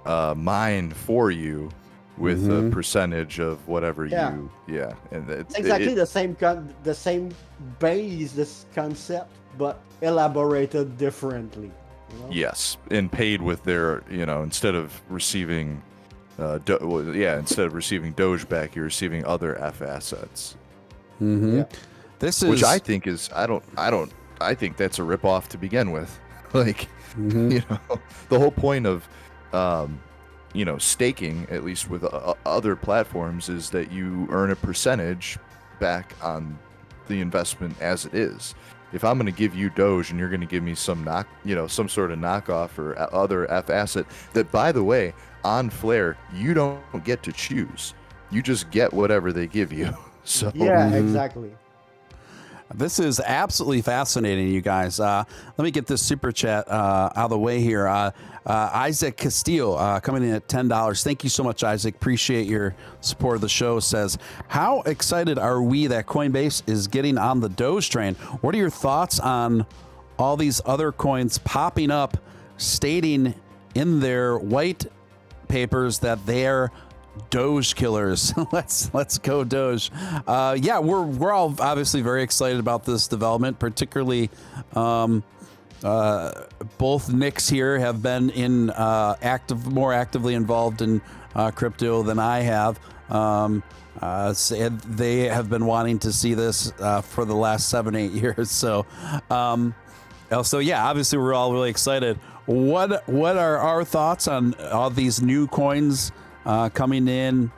[SPEAKER 2] mine for you. with a percentage of whatever and
[SPEAKER 3] it's exactly the same base, this concept, but elaborated differently. You know?
[SPEAKER 2] Yes, and paid with their, instead of receiving, instead of receiving Doge back, you're receiving other F assets.
[SPEAKER 1] Mm-hmm.
[SPEAKER 3] Yeah.
[SPEAKER 1] This is,
[SPEAKER 2] which I think is, I think that's a ripoff to begin with. Like, the whole point of, staking, at least with other platforms, is that you earn a percentage back on the investment as it is. If I'm going to give you Doge and you're going to give me some some sort of knockoff or other F asset that, by the way, on Flare, you don't get to choose. You just get whatever they give you. So
[SPEAKER 3] yeah, exactly.
[SPEAKER 1] This is absolutely fascinating, you guys. Let me get this super chat out of the way here. Isaac Castillo coming in at $10. Thank you so much, Isaac. Appreciate your support of the show. Says, how excited are we that Coinbase is getting on the Doge train? What are your thoughts on all these other coins popping up, stating in their white papers that they're Doge killers? Let's go Doge. Yeah, we're all obviously very excited about this development, particularly both Nicks here have been in more actively involved in crypto than I have. They have been wanting to see this for the last 7-8 years. So yeah, obviously we're all really excited. What are our thoughts on all these new coins coming in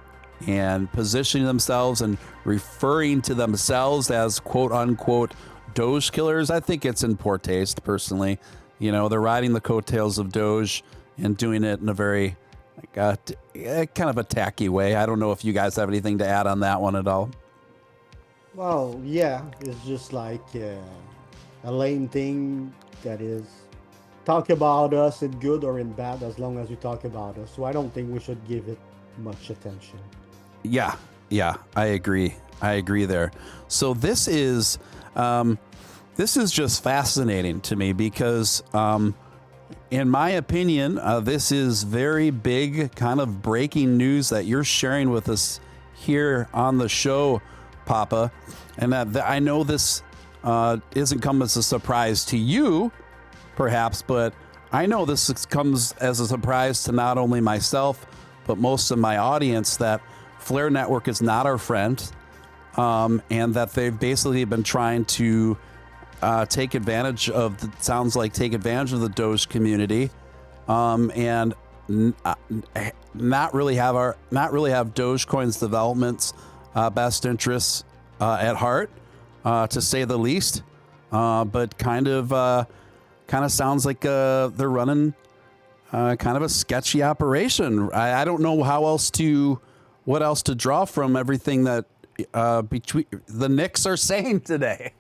[SPEAKER 1] and positioning themselves and referring to themselves as quote unquote Doge killers? I think it's in poor taste, personally. They're riding the coattails of Doge and doing it in a very kind of a tacky way. I don't know if you guys have anything to add on that one at all.
[SPEAKER 3] Well, yeah, it's just like a lame thing that is talk about us in good or in bad as long as you talk about us. So I don't think we should give it much attention.
[SPEAKER 1] Yeah, I agree there. So this is just fascinating to me because in my opinion, this is very big kind of breaking news that you're sharing with us here on the show, Papa. And that I know this isn't come as a surprise to you, perhaps, but I know this comes as a surprise to not only myself, but most of my audience, that Flare Network is not our friend, and that they've basically been trying to take advantage of the Doge community, and not really have Dogecoin's development's best interests at heart, to say the least. But kind of sounds like they're running kind of a sketchy operation. I don't know what else to draw from everything that between the Nicks are saying today.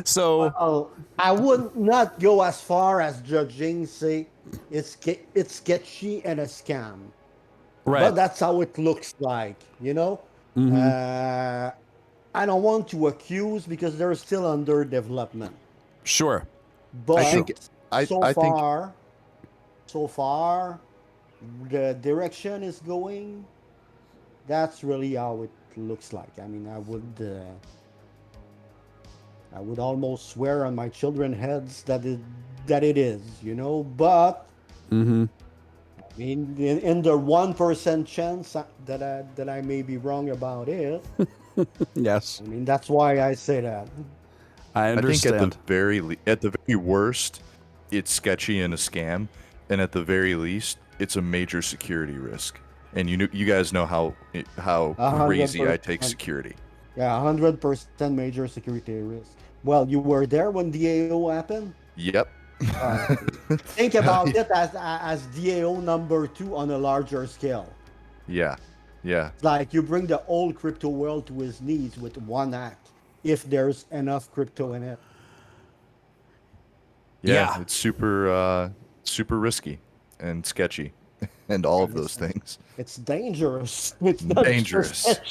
[SPEAKER 1] So
[SPEAKER 3] I would not go as far as judging, say it's sketchy and a scam.
[SPEAKER 1] Right.
[SPEAKER 3] But that's how it looks like, I don't want to accuse because they're still under development.
[SPEAKER 1] Sure.
[SPEAKER 3] But so far, the direction is going. That's really how it looks like. I mean, I would almost swear on my children's heads that it is, But I mean, in the 1% chance that I may be wrong about it.
[SPEAKER 1] Yes.
[SPEAKER 3] I mean, that's why I say that.
[SPEAKER 1] I understand.
[SPEAKER 2] I think at the very worst, it's sketchy and a scam, and at the very least, it's a major security risk. And you guys know how crazy I take security.
[SPEAKER 3] Yeah, 100% major security risk. Well, you were there when DAO happened?
[SPEAKER 2] Yep.
[SPEAKER 3] Think about it as DAO number 2 on a larger scale.
[SPEAKER 2] Yeah.
[SPEAKER 3] Like you bring the whole crypto world to his knees with one act, if there's enough crypto in it.
[SPEAKER 2] Yeah. It's super risky and sketchy and all of those things.
[SPEAKER 3] It's dangerous. It's not dangerous.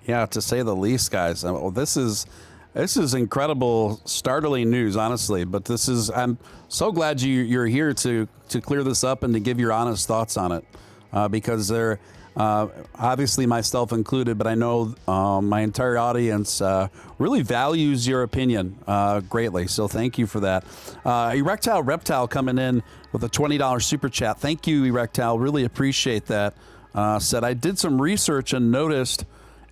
[SPEAKER 1] Yeah, to say the least, guys. This is This is incredible, startling news, honestly. But I'm so glad you're here to clear this up and to give your honest thoughts on it, because they're obviously myself included, but I know my entire audience really values your opinion greatly. So thank you for that. Erectile Reptile coming in with a $20 super chat. Thank you, Erectile. Really appreciate that. Said I did some research and noticed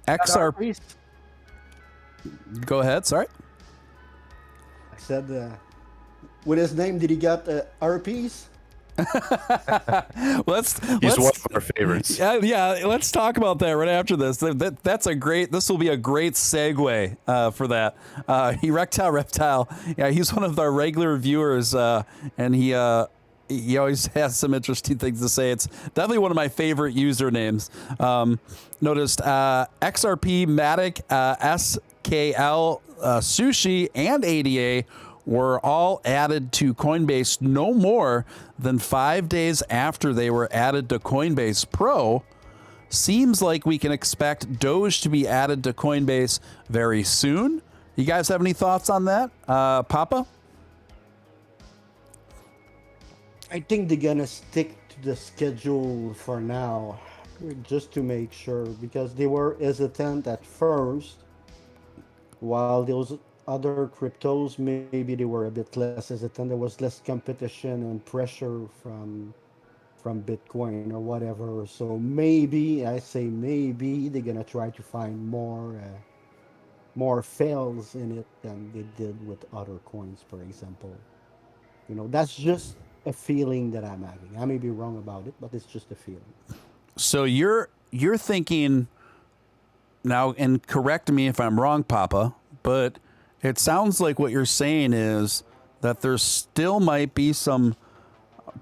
[SPEAKER 1] XRP. Go ahead. Sorry.
[SPEAKER 3] I said, with his name, did he got herpes?
[SPEAKER 1] Let's
[SPEAKER 2] He's one of our favorites.
[SPEAKER 1] Yeah, let's talk about that right after this. This will be a great segue for that. Erectile Reptile. Yeah, he's one of our regular viewers, and he always has some interesting things to say. It's definitely one of my favorite usernames. Noticed XRP, Matic, SKL, Sushi, and ADA were all added to Coinbase no more than 5 days after they were added to Coinbase Pro. Seems like we can expect Doge to be added to Coinbase very soon. You guys have any thoughts on that? Papa?
[SPEAKER 3] I think they're gonna stick to the schedule for now, just to make sure, because they were hesitant at first, while those other cryptos maybe they were a bit less hesitant. There was less competition and pressure from Bitcoin or whatever. So maybe, I say maybe, they're gonna try to find more fails in it than they did with other coins, for example. That's just a feeling that I'm having. I may be wrong about it, but it's just a feeling.
[SPEAKER 1] So you're thinking now, and correct me if I'm wrong, Papa, but it sounds like what you're saying is that there still might be some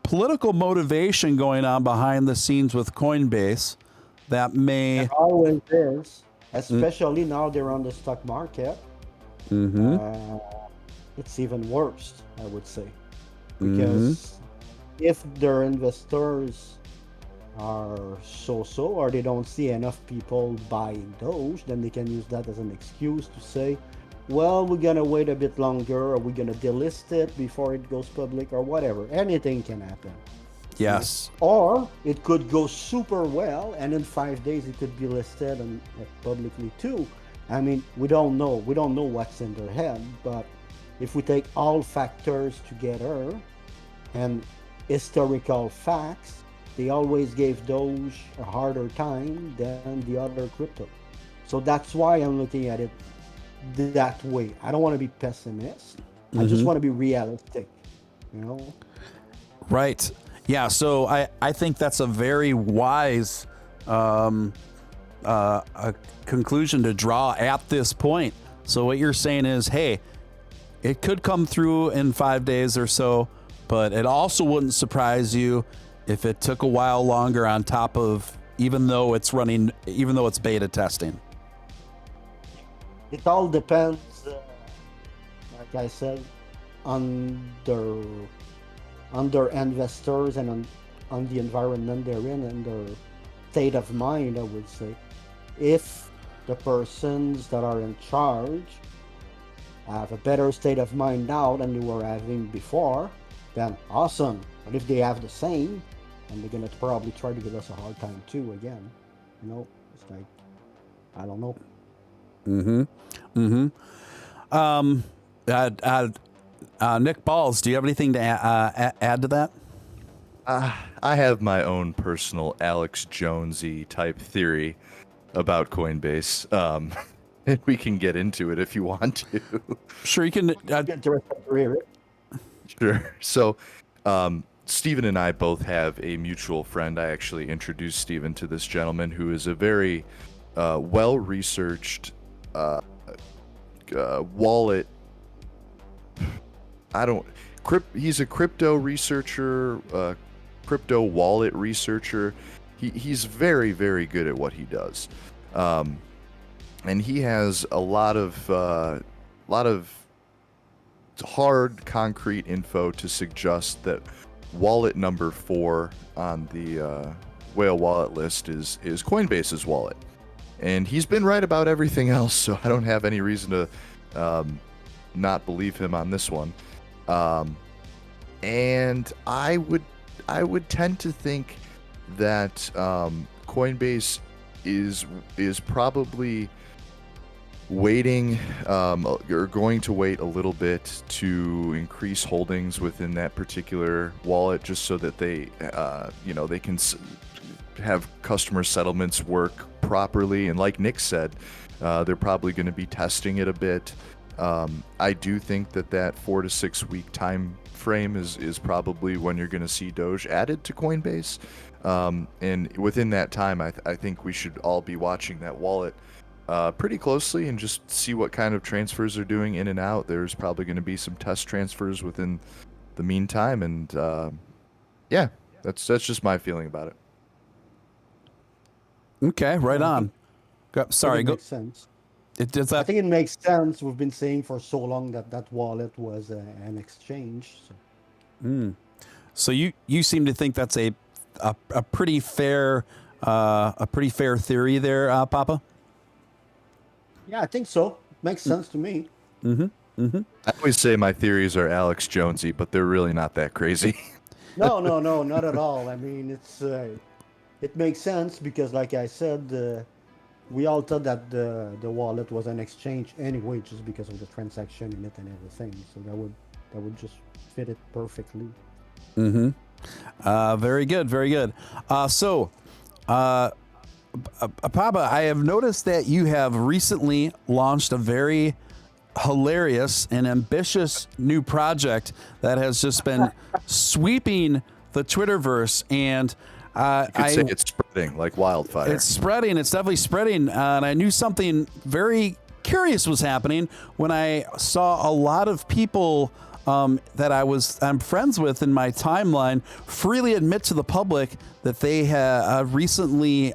[SPEAKER 1] political motivation going on behind the scenes with Coinbase that may...
[SPEAKER 3] There always is, especially now they're on the stock market. It's even worse, I would say. Because if their investors are so-so, or they don't see enough people buying Doge, then they can use that as an excuse to say, well, we're gonna wait a bit longer, or we're gonna delist it before it goes public, or whatever. Anything can happen.
[SPEAKER 1] Yes.
[SPEAKER 3] Or it could go super well, and in 5 days it could be listed and publicly too. I mean, we don't know. We don't know what's in their head, but if we take all factors together and historical facts, they always gave Doge a harder time than the other crypto. So that's why I'm looking at it that way. I don't want to be pessimist. I just want to be realistic,
[SPEAKER 1] Right. Yeah. So I think that's a very wise a conclusion to draw at this point. So what you're saying is, hey, it could come through in 5 days or so, but it also wouldn't surprise you if it took a while longer on top of, even though it's beta testing.
[SPEAKER 3] It all depends, like I said, on their investors and on the environment they're in and their state of mind, I would say. If the persons that are in charge have a better state of mind now than they were having before, then awesome. But if they have the same, and they're gonna probably try to give us a hard time too again. It's like, I don't know.
[SPEAKER 1] Nick Balls, do you have anything to add to that?
[SPEAKER 2] I have my own personal Alex Jonesy type theory about Coinbase. And we can get into it if you want to.
[SPEAKER 1] Sure, you can.
[SPEAKER 2] Sure. So, Stephen and I both have a mutual friend. I actually introduced Stephen to this gentleman who is a very well-researched wallet. He's a crypto researcher, crypto wallet researcher. He's very, very good at what he does. And he has a lot of hard, concrete info to suggest that wallet number 4 on the whale wallet list is Coinbase's wallet. And he's been right about everything else, so I don't have any reason not believe him on this one. And I would tend to think that Coinbase is probably waiting or going to wait a little bit to increase holdings within that particular wallet, just so that they they can have customer settlements work properly. And like Nick said, they're probably going to be testing it a bit. I do think that 4 to 6 week time frame is probably when you're going to see Doge added to Coinbase. And within that time, I think we should all be watching that wallet pretty closely and just see what kind of transfers are doing in and out. There's probably going to be some test transfers within the meantime, and yeah, that's just my feeling about it.
[SPEAKER 1] Okay, right on. Sorry,
[SPEAKER 3] Makes sense.
[SPEAKER 1] Does
[SPEAKER 3] I
[SPEAKER 1] that?
[SPEAKER 3] think it makes sense. We've been saying for so long that wallet was an exchange. So.
[SPEAKER 1] So you seem to think that's a pretty fair theory there, Papa?
[SPEAKER 3] Yeah, I think so. Makes sense to me.
[SPEAKER 2] I always say my theories are Alex Jonesy, but they're really not that crazy.
[SPEAKER 3] No, not at all. I mean, it makes sense because, like I said, we all thought that the wallet was an exchange anyway, just because of the transaction in it and everything. So that would just fit it perfectly.
[SPEAKER 1] Very good, very good. Papa, I have noticed that you have recently launched a very hilarious and ambitious new project that has just been sweeping the Twitterverse, and
[SPEAKER 2] You could say it's spreading like wildfire.
[SPEAKER 1] it's spreading. It's definitely spreading, and I knew something very curious was happening when I saw a lot of people that I'm friends with in my timeline freely admit to the public that they have recently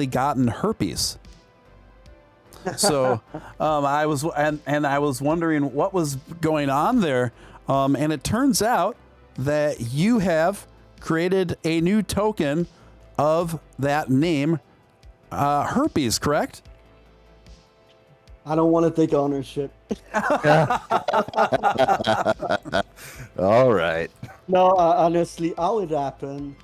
[SPEAKER 1] gotten herpes. So I was wondering what was going on there, and it turns out that you have created a new token of that name, herpes, correct?
[SPEAKER 3] I don't want to take ownership.
[SPEAKER 2] All right.
[SPEAKER 3] No, honestly, how it happened,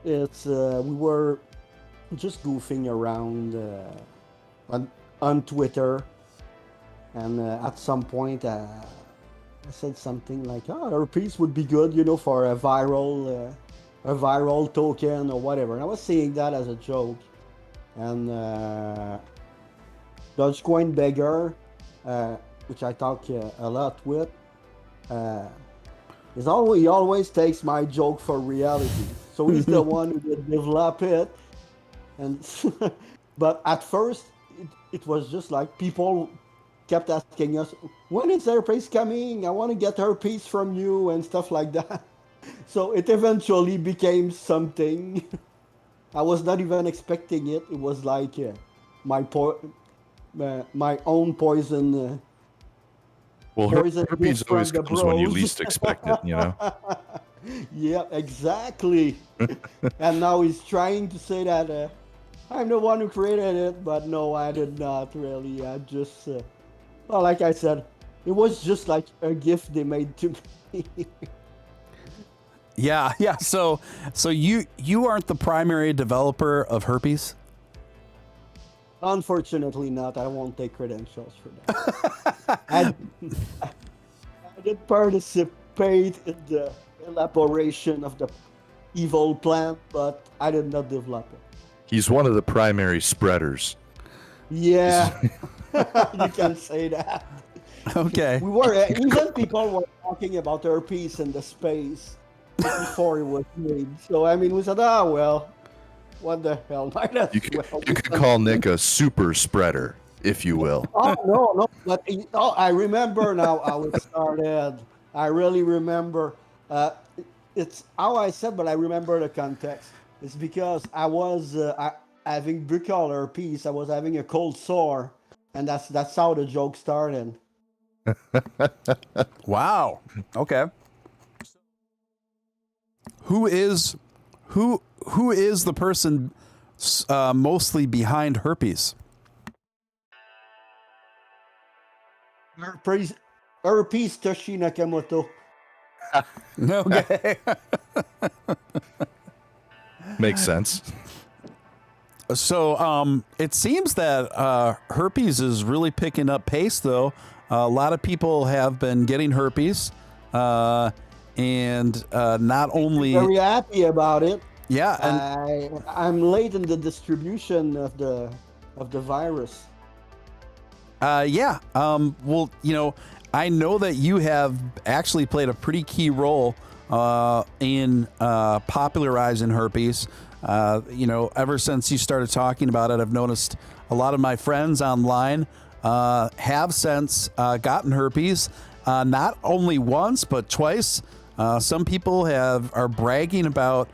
[SPEAKER 3] it's we were just goofing around on Twitter, and at some point I said something like, "Oh, herpes would be good, for a viral token or whatever." And I was saying that as a joke, and Dogecoin beggar, which I talk a lot with, he always takes my joke for reality. So he's the one who did develop it. And but at first it was just like people kept asking us, when is herpes coming? I want to get herpes from you and stuff like that. So it eventually became something. I was not even expecting it. It was like my own poison.
[SPEAKER 2] Well,
[SPEAKER 3] poison
[SPEAKER 2] herpes
[SPEAKER 3] from
[SPEAKER 2] always
[SPEAKER 3] the
[SPEAKER 2] comes when you
[SPEAKER 3] bros.
[SPEAKER 2] least expect it,
[SPEAKER 3] Yeah, exactly. And now he's trying to say that I'm the one who created it, but no, I did not really. I just, well, like I said, it was just like a gift they made to me.
[SPEAKER 1] Yeah. So you aren't the primary developer of herpes?
[SPEAKER 3] Unfortunately not. I won't take credentials for that. I did participate in the elaboration of the evil plan, but I did not develop it.
[SPEAKER 2] He's one of the primary spreaders.
[SPEAKER 3] Yeah, you can say that.
[SPEAKER 1] Okay.
[SPEAKER 3] We were even people were talking about herpes in the space before it was made. So I mean, we said, well, what the hell?
[SPEAKER 2] You could call Nick a super spreader, if you will.
[SPEAKER 3] Oh no, but I remember now how it started. I really remember. It's how I said, but I remember the context. It's because I was having buccal herpes. I was having a cold sore, and that's how the joke started.
[SPEAKER 1] Wow. Okay. Who is the person mostly behind herpes?
[SPEAKER 3] Herpes Toshi Nakamoto.
[SPEAKER 1] Okay.
[SPEAKER 2] Makes sense.
[SPEAKER 1] So it seems that herpes is really picking up pace, though. A lot of people have been getting herpes, and not only
[SPEAKER 3] Very happy about it.
[SPEAKER 1] yeah, and
[SPEAKER 3] I'm late in the distribution of the virus.
[SPEAKER 1] yeah. Well, I know that you have actually played a pretty key role in popularizing herpes. Ever since you started talking about it, I've noticed a lot of my friends online have since gotten herpes, not only once but twice. Some people are bragging about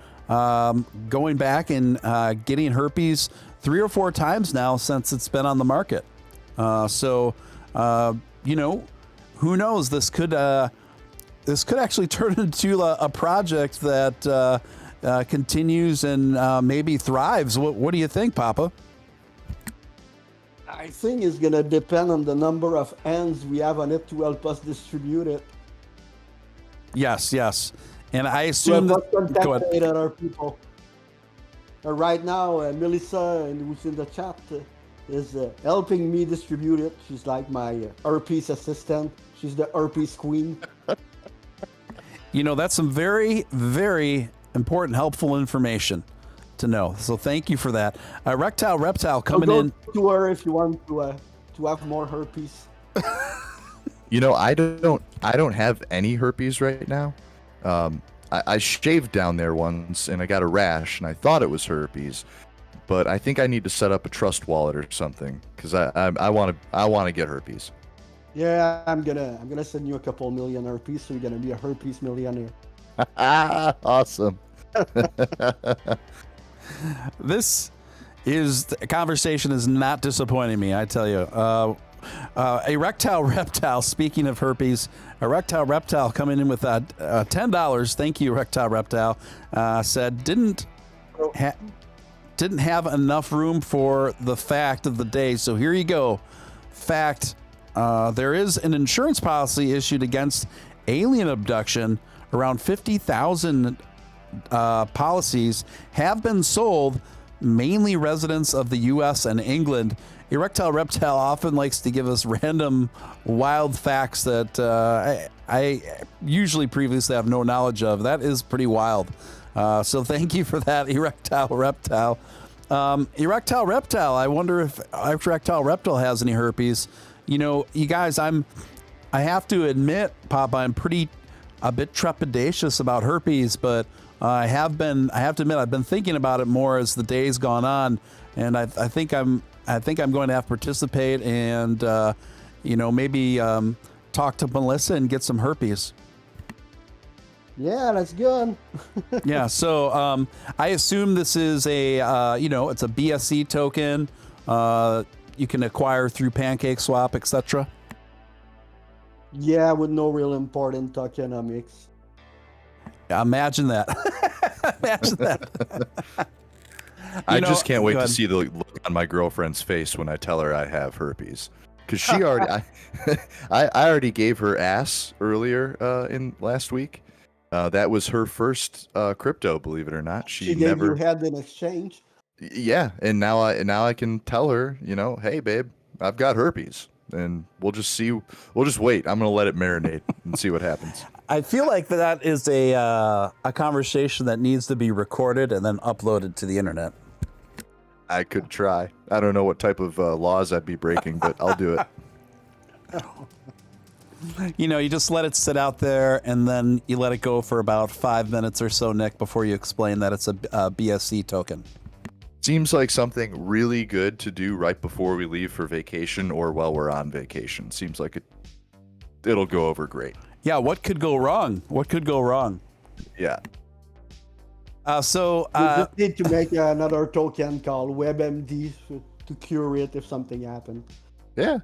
[SPEAKER 1] going back and getting herpes 3 or 4 times now since it's been on the market. So who knows? This could actually turn into a project that continues and maybe thrives. What do you think, Papa?
[SPEAKER 3] I think it's gonna depend on the number of hands we have on it to help us distribute it.
[SPEAKER 1] Yes. And I assume
[SPEAKER 3] Go
[SPEAKER 1] that. Go ahead.
[SPEAKER 3] other people. Right now, Melissa, who's in the chat, is helping me distribute it. She's like my herpes assistant. She's the herpes queen.
[SPEAKER 1] That's some very, very important, helpful information to know. So thank you for that. Erectile Reptile coming in.
[SPEAKER 3] To her if you want to have more herpes.
[SPEAKER 2] I don't have any herpes right now. I shaved down there once and I got a rash and I thought it was herpes, but I think I need to set up a trust wallet or something because I want to get herpes.
[SPEAKER 3] Yeah, I'm gonna send you a couple million herpes, so you're gonna be a herpes millionaire.
[SPEAKER 2] Awesome.
[SPEAKER 1] This conversation is not disappointing me, I tell you. Erectile Reptile, speaking of herpes, Erectile Reptile coming in with $10. Thank you, Erectile Reptile. Said didn't have enough room for the fact of the day. So here you go. Fact, there is an insurance policy issued against alien abduction. Around 50,000 policies have been sold, mainly residents of the U.S. and England. Erectile Reptile often likes to give us random wild facts that I usually previously have no knowledge of. That is pretty wild. So thank you for that, Erectile Reptile. Erectile Reptile, I wonder if Erectile Reptile has any herpes. You guys, I have to admit, Papa, I'm a bit trepidatious about herpes, but I have to admit, I've been thinking about it more as the day's gone on, and I think I'm going to have to participate and maybe talk to Melissa and get some herpes.
[SPEAKER 3] Yeah, that's good.
[SPEAKER 1] Yeah, so I assume this is it's a BSC token. You can acquire through PancakeSwap, etc.
[SPEAKER 3] Yeah, with no real important tokenomics.
[SPEAKER 1] Imagine that. Imagine that.
[SPEAKER 2] I just can't wait to see the look on my girlfriend's face when I tell her I have herpes. Because she already, I already gave her ass earlier in last week. That was her first crypto, believe it or not.
[SPEAKER 3] She gave you head in exchange.
[SPEAKER 2] Yeah, and now I can tell her, hey babe, I've got herpes, and we'll just see. We'll just wait. I'm gonna let it marinate and see what happens.
[SPEAKER 1] I feel like that is a conversation that needs to be recorded and then uploaded to the internet.
[SPEAKER 2] I could try. I don't know what type of laws I'd be breaking, but I'll do it.
[SPEAKER 1] You just let it sit out there and then you let it go for about 5 minutes or so, Nick, before you explain that it's a BSC token.
[SPEAKER 2] Seems like something really good to do right before we leave for vacation or while we're on vacation. Seems like it'll go over great.
[SPEAKER 1] Yeah, what could go wrong? What could go wrong?
[SPEAKER 2] Yeah.
[SPEAKER 3] We just need to make another token called WebMD to cure it if something happened.
[SPEAKER 2] Yeah.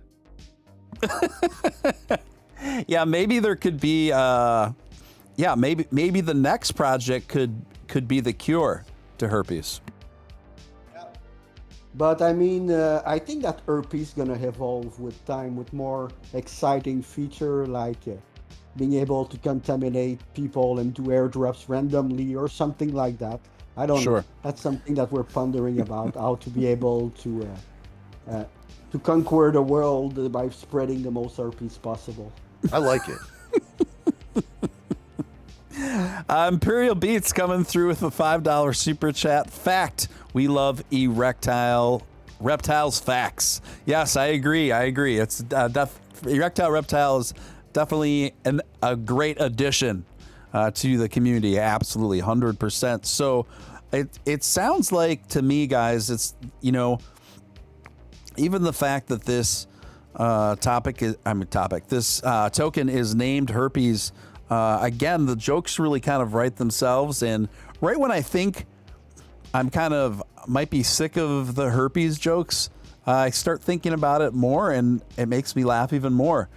[SPEAKER 1] Yeah, maybe there could be maybe the next project could be the cure to herpes.
[SPEAKER 3] But I mean, I think that herpes gonna evolve with time with more exciting feature like being able to contaminate people and do airdrops randomly or something like that. I don't know.
[SPEAKER 1] Sure.
[SPEAKER 3] That's something that we're pondering about how to be able to conquer the world by spreading the most herpes possible.
[SPEAKER 2] I like it.
[SPEAKER 1] Imperial Beats coming through with a $5 super chat. Fact, we love reptiles facts. Yes, I agree. It's erectile reptile is definitely a great addition to the community. Absolutely, 100%. So it sounds like to me, guys, it's, you know, even the fact that this token is named herpes. Again, the jokes really kind of write themselves, and right when I think I'm kind of might be sick of the herpes jokes, I start thinking about it more, and it makes me laugh even more.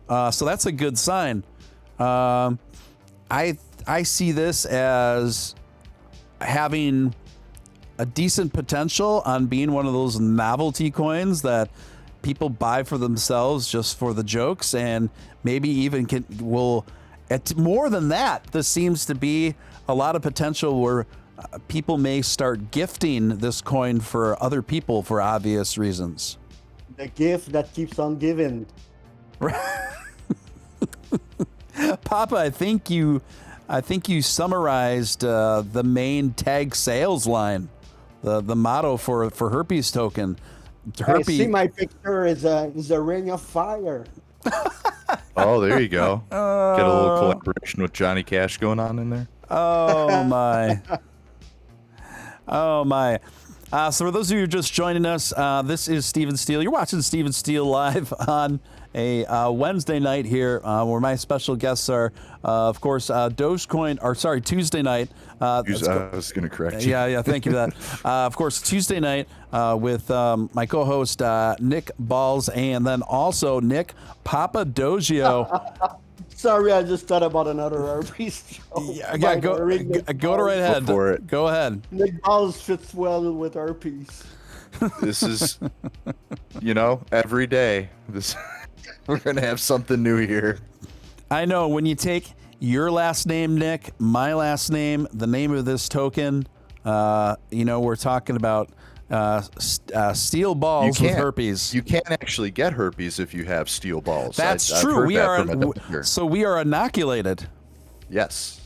[SPEAKER 1] So that's a good sign. I see this as having a decent potential on being one of those novelty coins that people buy for themselves just for the jokes, and maybe even more than that. This seems to be a lot of potential where people may start gifting this coin for other people for obvious reasons.
[SPEAKER 3] The gift that keeps on giving.
[SPEAKER 1] Papa, I think you summarized the main tag sales line, the motto for herpes token.
[SPEAKER 3] I see my picture is a ring of fire.
[SPEAKER 2] Oh, there you go. Get a little collaboration with Johnny Cash going on in there.
[SPEAKER 1] Oh my. Oh my. So for those of you who are just joining us, this is Steven Steele. You're watching Steven Steele live on a Wednesday night here, where my special guests are, of course, Dogecoin, or sorry, Tuesday night.
[SPEAKER 2] I was going to correct you.
[SPEAKER 1] Yeah, thank you for that. Of course, Tuesday night with my co-host Nick Balls, and then also Nick Papa Dogeio.
[SPEAKER 3] Sorry, I just thought about another herpes show.
[SPEAKER 1] Yeah, go right ahead.
[SPEAKER 2] Go for it.
[SPEAKER 1] Go ahead.
[SPEAKER 3] Nick Balls fits well with herpes.
[SPEAKER 2] This is, every day. We're going to have something new here.
[SPEAKER 1] I know, when you take your last name, Nick, my last name, the name of this token, we're talking about steel balls with herpes.
[SPEAKER 2] You can't actually get herpes if you have steel balls.
[SPEAKER 1] That's true. We are inoculated.
[SPEAKER 2] Yes.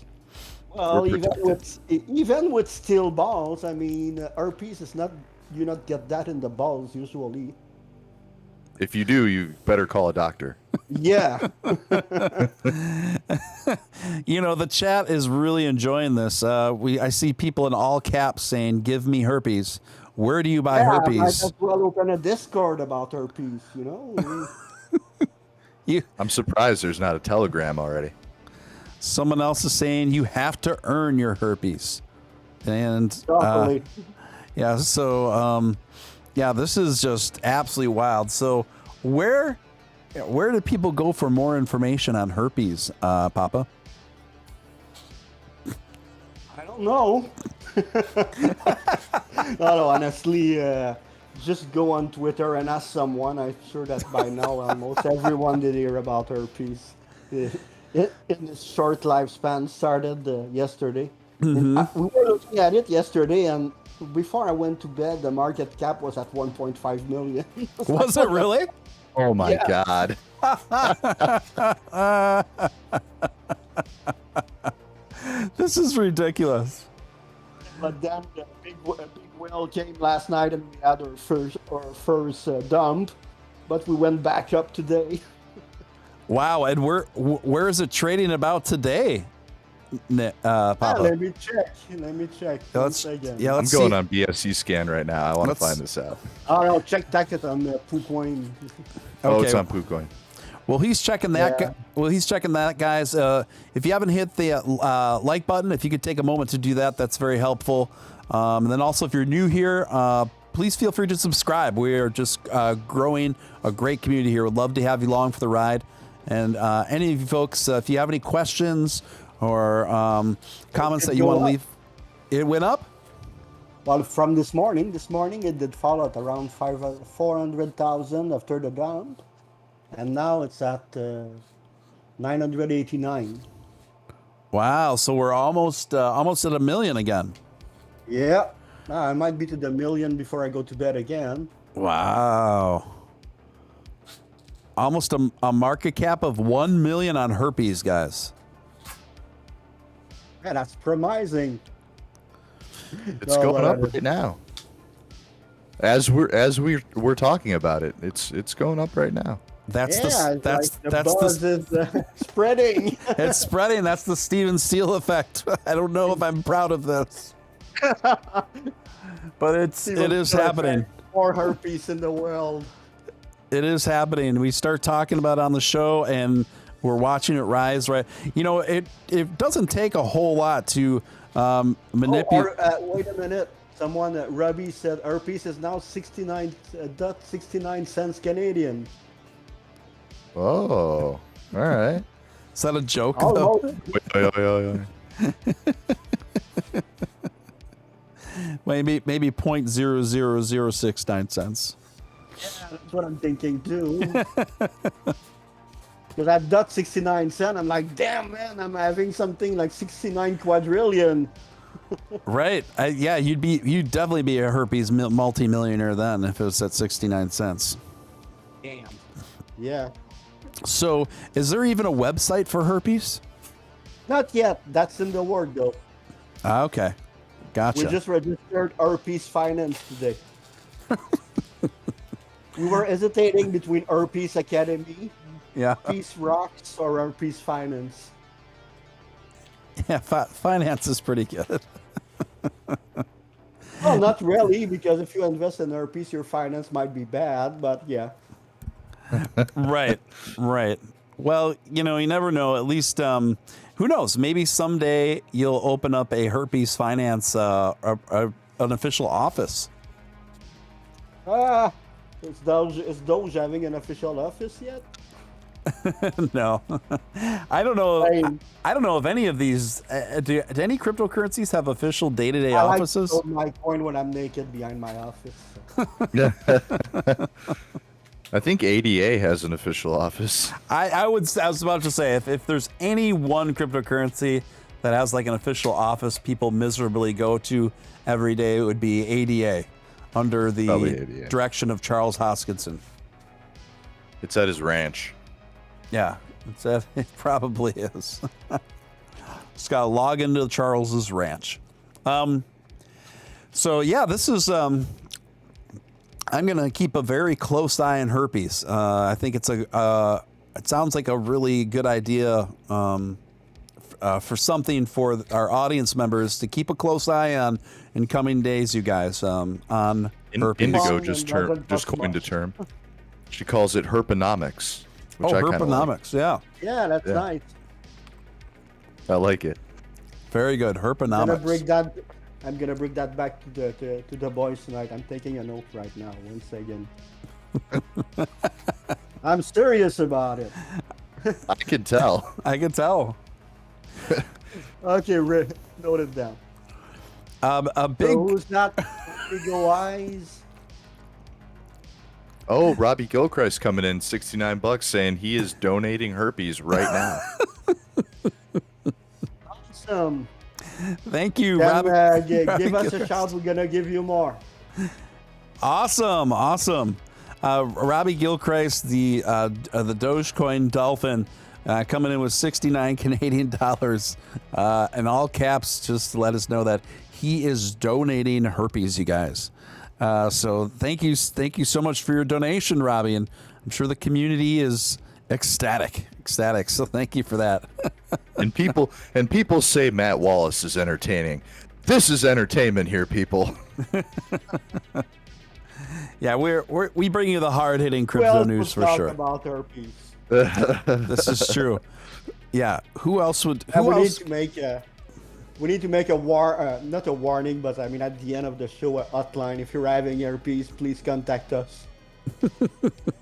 [SPEAKER 3] Well, even with steel balls, I mean, herpes is not, you not get that in the balls usually.
[SPEAKER 2] If you do, you better call a doctor.
[SPEAKER 3] Yeah.
[SPEAKER 1] The chat is really enjoying this. I see people in all caps saying, "Give me herpes." Where do you buy herpes?
[SPEAKER 3] I might as well open a Discord about herpes,
[SPEAKER 2] I'm surprised there's not a Telegram already.
[SPEAKER 1] Someone else is saying you have to earn your herpes. And yeah, so this is just absolutely wild. So where do people go for more information on herpes, Papa?
[SPEAKER 3] I don't know. No, honestly, just go on Twitter and ask someone. I'm sure that by now almost everyone did hear about herpes. In this short lifespan started yesterday.
[SPEAKER 1] Mm-hmm.
[SPEAKER 3] We were looking at it yesterday, and before I went to bed, the market cap was at 1.5 million.
[SPEAKER 1] Was it really?
[SPEAKER 2] Oh my God.
[SPEAKER 1] This is ridiculous.
[SPEAKER 3] But then the big whale came last night, and we had our first dump, but we went back up today.
[SPEAKER 1] Wow, and where is it trading about today, Papa?
[SPEAKER 3] Let me check.
[SPEAKER 1] Let's
[SPEAKER 2] I'm
[SPEAKER 1] see.
[SPEAKER 2] going on BSC scan right now. I want to find this out.
[SPEAKER 3] Oh no, check it on PooCoin.
[SPEAKER 2] Oh, it's on PooCoin.
[SPEAKER 1] Well, he's checking that.
[SPEAKER 3] Yeah.
[SPEAKER 1] Guys. If you haven't hit the like button, if you could take a moment to do that, that's very helpful. And then also, if you're new here, please feel free to subscribe. We are just growing a great community here. We'd love to have you along for the ride. And any of you folks, if you have any questions or comments that you want to leave, it went up.
[SPEAKER 3] Well, from this morning it did fall at around 400,000 after the dump, and now it's at 989.
[SPEAKER 1] Wow. So we're almost at 1 million again.
[SPEAKER 3] Yeah, I might be to the million before I go to bed again.
[SPEAKER 1] Wow. Almost a market cap of 1 million on herpes, guys.
[SPEAKER 3] Yeah, that's promising.
[SPEAKER 2] It's going up right now. As we're talking about it, it's going up right now.
[SPEAKER 1] That's
[SPEAKER 3] the
[SPEAKER 1] that's
[SPEAKER 3] buzz is spreading.
[SPEAKER 1] it's spreading. That's the Steele effect. I don't know if I'm proud of this, but it is happening.
[SPEAKER 3] More herpes in the world.
[SPEAKER 1] It is happening. We start talking about it on the show, and we're watching it rise. Right, you know, it doesn't take a whole lot to manipulate.
[SPEAKER 3] Wait a minute. Someone, Robbie said herpes is now 69.69 cents Canadian.
[SPEAKER 2] Oh, all right.
[SPEAKER 1] Is that a joke,
[SPEAKER 3] Oh,
[SPEAKER 1] though?
[SPEAKER 3] no.
[SPEAKER 1] Maybe 0.00069 cents.
[SPEAKER 3] Yeah, that's what I'm thinking too. Because at that 69 cent, I'm like, damn man, I'm having something like 69 quadrillion.
[SPEAKER 1] Right. Yeah, you'd definitely be a herpes multimillionaire then if it was at 69 cents.
[SPEAKER 3] Damn. Yeah.
[SPEAKER 1] So, is there even a website for herpes?
[SPEAKER 3] Not yet. That's in the work though.
[SPEAKER 1] Okay. Gotcha.
[SPEAKER 3] We just registered Herpes Finance today. We were hesitating between Herpes Academy,
[SPEAKER 1] Yeah.
[SPEAKER 3] Herpes Rocks, or Herpes Finance.
[SPEAKER 1] Yeah, finance is pretty good.
[SPEAKER 3] Well, not really, because if you invest in herpes, your finance might be bad, but yeah.
[SPEAKER 1] Right. Well, you know, you never know. At least, who knows? Maybe someday you'll open up a herpes finance, an official office.
[SPEAKER 3] Is Doge having an official office yet?
[SPEAKER 1] No, I don't know. I don't know if any of these. Do any cryptocurrencies have official day-to-day offices?
[SPEAKER 3] I like to hold my coin when I'm naked behind my office.
[SPEAKER 2] Yeah. I think ADA has an official office.
[SPEAKER 1] I was about to say if there's any one cryptocurrency that has like an official office people miserably go to every day, it would be ADA under the
[SPEAKER 2] ADA.
[SPEAKER 1] direction of Charles Hoskinson.
[SPEAKER 2] It's at his ranch.
[SPEAKER 1] Yeah, it probably is. Just got to log into Charles's ranch. So yeah, this is. I'm gonna keep a very close eye on herpes. I think it sounds like a really good idea for something for our audience members to keep a close eye on in coming days. You guys on herpes.
[SPEAKER 2] Indigo just coined a term. She calls it herponomics. Which I
[SPEAKER 1] herponomics,
[SPEAKER 2] like.
[SPEAKER 3] Yeah, that's nice.
[SPEAKER 2] I like it.
[SPEAKER 1] Very good, herponomics.
[SPEAKER 3] I'm gonna bring that back to the boys tonight. I'm taking a note right now. 1 second. I'm serious about it.
[SPEAKER 2] I can tell.
[SPEAKER 1] I can tell.
[SPEAKER 3] Okay, note it down.
[SPEAKER 1] A big.
[SPEAKER 3] So who's not Eagle Eyes?
[SPEAKER 2] Oh, Robbie Gilchrist coming in $69 saying he is donating herpes right now.
[SPEAKER 3] Awesome.
[SPEAKER 1] Thank you,
[SPEAKER 3] Then,
[SPEAKER 1] Robbie.
[SPEAKER 3] give us a shout. We're gonna give you more.
[SPEAKER 1] Awesome. Robbie Gilchrist, the Dogecoin Dolphin, coming in with 69 Canadian dollars, in all caps, just to let us know that he is donating herpes, you guys. So thank you so much for your donation, Robbie, and I'm sure the community is ecstatic. So thank you for that.
[SPEAKER 2] and people say Matt Wallace is entertaining. This is entertainment here, people.
[SPEAKER 1] Yeah, we bring you the hard hitting crypto news for sure.
[SPEAKER 3] About herpes.
[SPEAKER 1] This is true. Yeah. Who else would? Who else?
[SPEAKER 3] We need to make a not a warning, but I mean at the end of the show, a hotline. If you're having herpes, please contact us.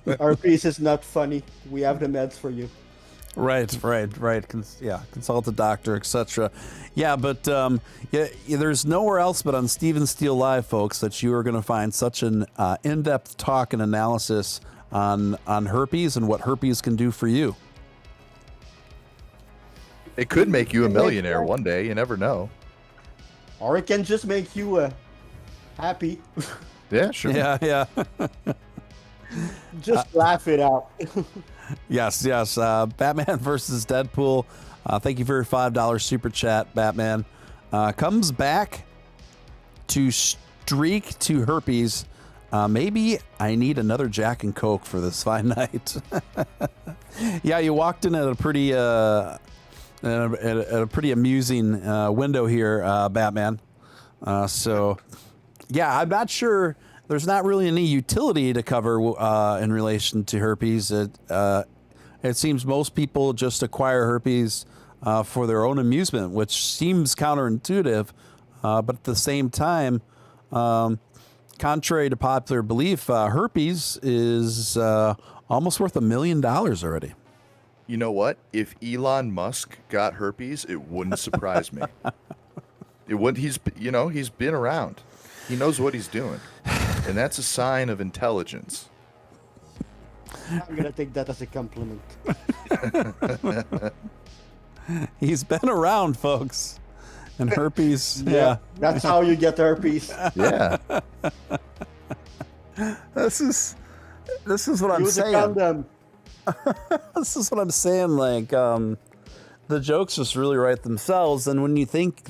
[SPEAKER 3] Herpes is not funny. We have the meds for you.
[SPEAKER 1] Right. Consult a doctor, etc. Yeah, but there's nowhere else but on Steven Steele Live, folks, that you are going to find such an in-depth talk and analysis on herpes and what herpes can do for you.
[SPEAKER 2] It could make you a millionaire one day. You never know.
[SPEAKER 3] Or it can just make you happy.
[SPEAKER 2] Yeah, sure.
[SPEAKER 1] Yeah.
[SPEAKER 3] Just laugh it out.
[SPEAKER 1] Yes. Batman versus Deadpool. Thank you for your $5 super chat, Batman. Comes back to streak to herpes. Maybe I need another Jack and Coke for this fine night. Yeah, you walked in at a pretty amusing window here, Batman. So, yeah, I'm not sure. There's not really any utility to cover in relation to herpes. It seems most people just acquire herpes for their own amusement, which seems counterintuitive. But at the same time, contrary to popular belief, herpes is almost worth $1 million already.
[SPEAKER 2] You know what? If Elon Musk got herpes, it wouldn't surprise me. It would. He's been around. He knows what he's doing, and that's a sign of intelligence.
[SPEAKER 3] I'm gonna take that as a compliment.
[SPEAKER 1] He's been around, folks, and herpes. Yeah,
[SPEAKER 3] that's how you get herpes.
[SPEAKER 2] Yeah.
[SPEAKER 1] This is what I'm
[SPEAKER 3] Use a
[SPEAKER 1] saying.
[SPEAKER 3] condom.
[SPEAKER 1] This is what I'm saying. Like, the jokes just really write themselves, and when you think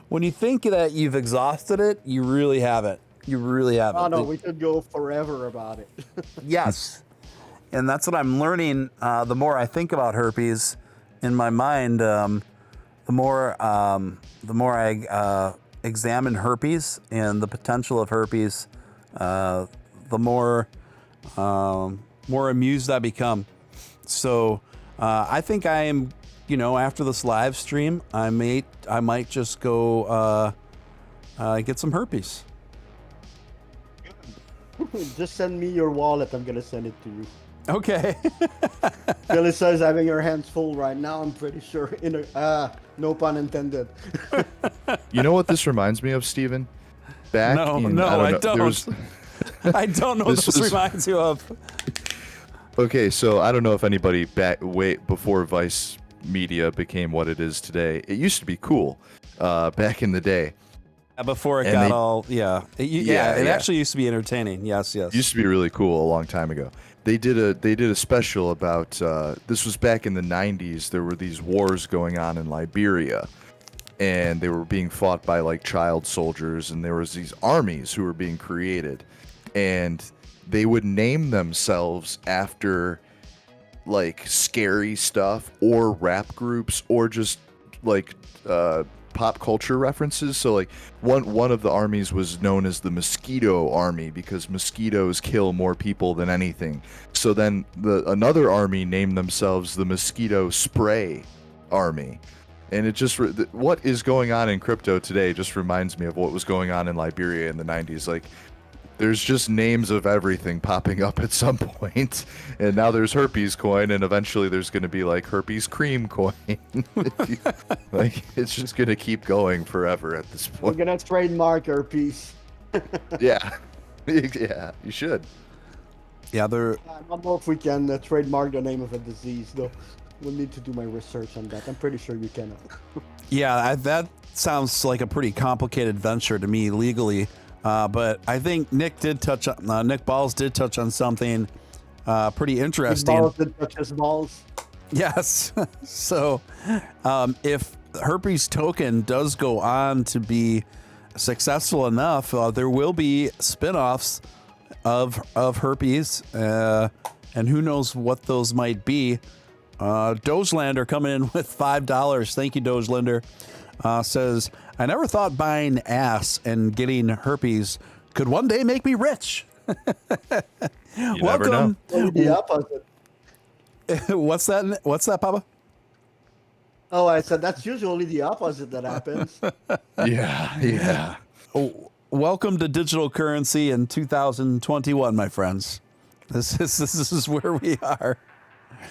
[SPEAKER 1] that you've exhausted it, you really haven't. You really haven't.
[SPEAKER 3] Oh no, we could go forever about it.
[SPEAKER 1] Yes, and that's what I'm learning. The more I think about herpes in my mind, the more I examine herpes and the potential of herpes, the more amused I become. So I think I am, after this live stream, I might just go get some herpes.
[SPEAKER 3] Just send me your wallet. I'm gonna send it to you.
[SPEAKER 1] Okay.
[SPEAKER 3] Melissa's having her hands full right now. I'm pretty sure. No pun intended.
[SPEAKER 2] You know what this reminds me of, Steven?
[SPEAKER 1] I don't. I don't know what this reminds you of.
[SPEAKER 2] Okay, so I don't know if anybody before Vice Media became what it is today. It used to be cool back in the day.
[SPEAKER 1] Before it it actually used to be entertaining. Yes.
[SPEAKER 2] Used to be really cool a long time ago. They did a special about this was back in the 90s. There were these wars going on in Liberia, and they were being fought by like child soldiers, and there was these armies who were being created, and they would name themselves after like scary stuff or rap groups or just like pop culture references. So like one of the armies was known as the Mosquito Army because mosquitoes kill more people than anything. So then another army named themselves the Mosquito Spray Army. And it just what is going on in crypto today just reminds me of what was going on in Liberia in the 90s. Like there's just names of everything popping up at some point, and now there's herpes coin, and eventually there's going to be like herpes cream coin. Like it's just going to keep going forever at this point.
[SPEAKER 3] We're gonna trademark herpes.
[SPEAKER 2] Yeah, yeah, you should.
[SPEAKER 1] Yeah,
[SPEAKER 3] I don't know if we can trademark the name of a disease, though. We'll need to do my research on that. I'm pretty sure you cannot.
[SPEAKER 1] Yeah, that sounds like a pretty complicated venture to me legally. But I think Nick Balls did touch on something pretty interesting.
[SPEAKER 3] Nick Balls did touch his balls.
[SPEAKER 1] Yes. So if herpes token does go on to be successful enough, there will be spin-offs of herpes, and who knows what those might be. Dogelander coming in with $5. Thank you, Dogelander. Says, I never thought buying ass and getting herpes could one day make me rich.
[SPEAKER 2] You never know.
[SPEAKER 3] The opposite.
[SPEAKER 1] What's that, Papa?
[SPEAKER 3] Oh, I said that's usually the opposite that happens.
[SPEAKER 2] Yeah.
[SPEAKER 1] Oh, welcome to digital currency in 2021, my friends. This is where we are.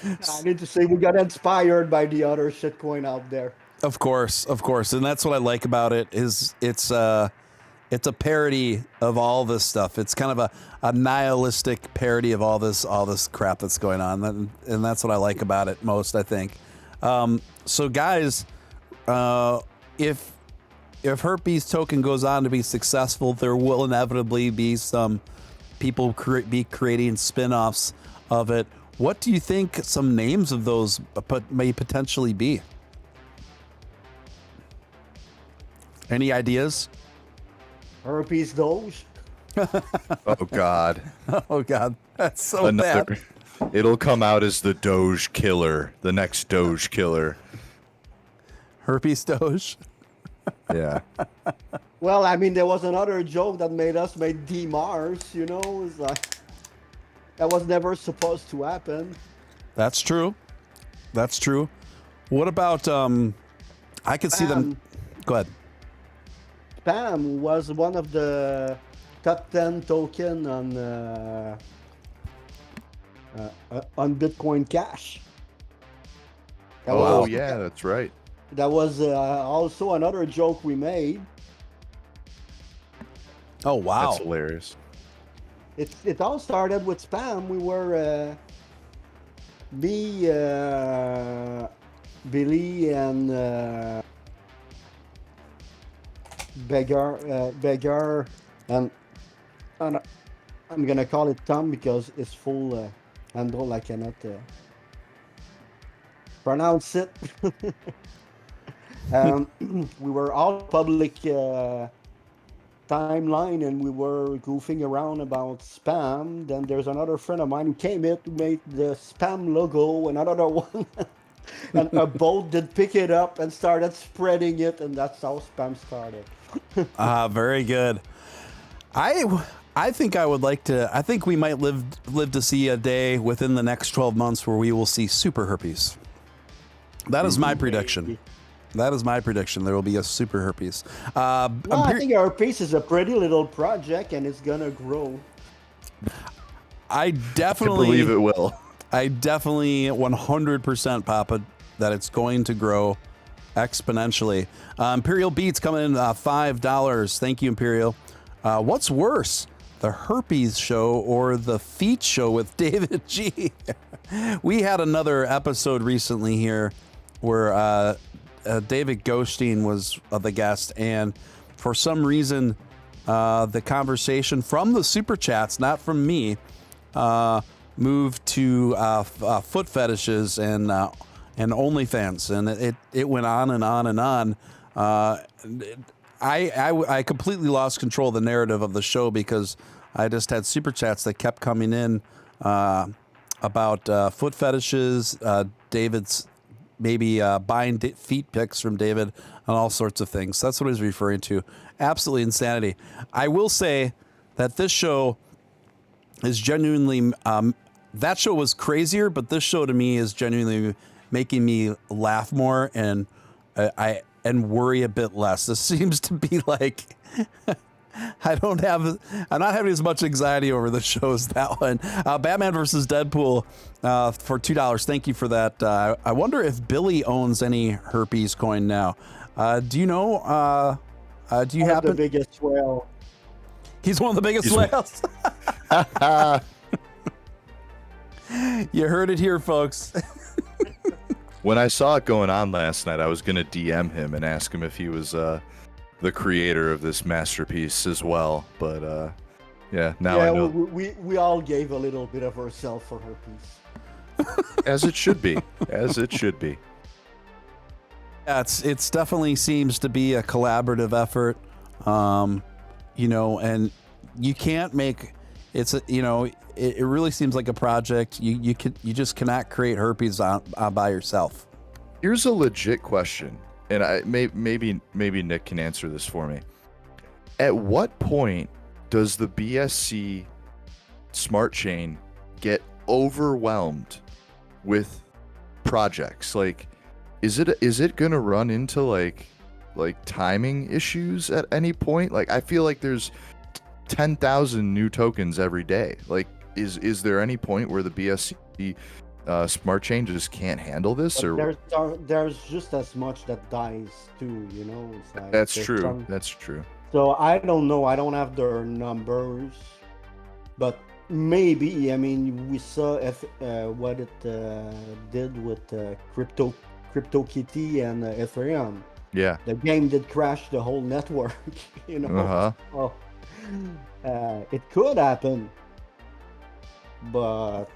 [SPEAKER 3] I need to say we got inspired by the other shitcoin out there.
[SPEAKER 1] Of course, and that's what I like about it is it's a parody of all this stuff. It's kind of a nihilistic parody of all this crap that's going on, and that's what I like about it most, I think. So guys, if Herpes token goes on to be successful, there will inevitably be some people creating spin-offs of it. What do you think some names of those may potentially be? Any ideas?
[SPEAKER 3] Herpes Doge.
[SPEAKER 2] Oh God.
[SPEAKER 1] Oh God, that's so bad.
[SPEAKER 2] It'll come out as the Doge killer, the next Doge killer.
[SPEAKER 1] Herpes Doge.
[SPEAKER 2] Yeah.
[SPEAKER 3] Well, I mean, there was another joke that made us make D Mars. You know, it's like that was never supposed to happen.
[SPEAKER 1] That's true. That's true. What about I could see them. Go ahead.
[SPEAKER 3] Spam was one of the top 10 token on Bitcoin Cash.
[SPEAKER 2] Yeah, that's right.
[SPEAKER 3] That was also another joke we made.
[SPEAKER 1] Oh wow,
[SPEAKER 2] that's hilarious.
[SPEAKER 3] It all started with spam. We were me, Billy, and Beggar, and I'm gonna call it Tom because it's full handle I cannot pronounce it. We were all public timeline, and we were goofing around about spam. Then there's another friend of mine who came in to make the spam logo, and another one. And a boat did pick it up and started spreading it, and that's how spam started.
[SPEAKER 1] Very good. I think I would like to. I think we might live to see a day within the next 12 months where we will see super herpes. That is my prediction. That is my prediction. There will be a super herpes.
[SPEAKER 3] I think Herpes is a pretty little project, and it's gonna grow.
[SPEAKER 1] I definitely
[SPEAKER 2] believe it will.
[SPEAKER 1] I definitely 100% Papa that it's going to grow exponentially. Imperial Beats coming in $5. Thank you, Imperial. What's worse, the herpes show or the feet show with David G? We had another episode recently here where David Gostein was the guest, and for some reason, the conversation from the super chats, not from me, moved to foot fetishes and OnlyFans, and it went on and on and on. I completely lost control of the narrative of the show because I just had super chats that kept coming in about foot fetishes, David's maybe buying feet pics from David, and all sorts of things. That's what I was referring to. Absolutely insanity. I will say that this show is genuinely that show was crazier, but this show to me is genuinely making me laugh more and worry a bit less. This seems to be like I'm not having as much anxiety over the show as that one. Batman versus Deadpool for $2. Thank you for that. I wonder if Billy owns any herpes coin now. Do you know? Do you happen?
[SPEAKER 3] The biggest whale.
[SPEAKER 1] He's one of the biggest whales. You heard it here, folks.
[SPEAKER 2] When I saw it going on last night, I was going to DM him and ask him if he was the creator of this masterpiece as well. But yeah, now I know.
[SPEAKER 3] We all gave a little bit of ourselves for herpes.
[SPEAKER 2] As it should be. As it should be.
[SPEAKER 1] Yeah, it's definitely seems to be a collaborative effort. You know, and you can't make it really seems like a project. You just cannot create herpes by yourself.
[SPEAKER 2] Here's a legit question, and maybe Nick can answer this for me. At what point does the BSC smart chain get overwhelmed with projects? Like, is it gonna run into like timing issues at any point? Like, I feel like there's 10,000 new tokens every day. Like, is there any point where the BSC smart chain just can't handle this,
[SPEAKER 3] But
[SPEAKER 2] or
[SPEAKER 3] there's just as much that dies too, you know. It's like
[SPEAKER 2] that's
[SPEAKER 3] there's
[SPEAKER 2] true. That's true.
[SPEAKER 3] So I don't know. I don't have their numbers, but maybe. I mean, we saw what it did with CryptoKitty and Ethereum.
[SPEAKER 2] Yeah.
[SPEAKER 3] The game did crash the whole network. You know.
[SPEAKER 2] Uh-huh.
[SPEAKER 3] So it could happen, but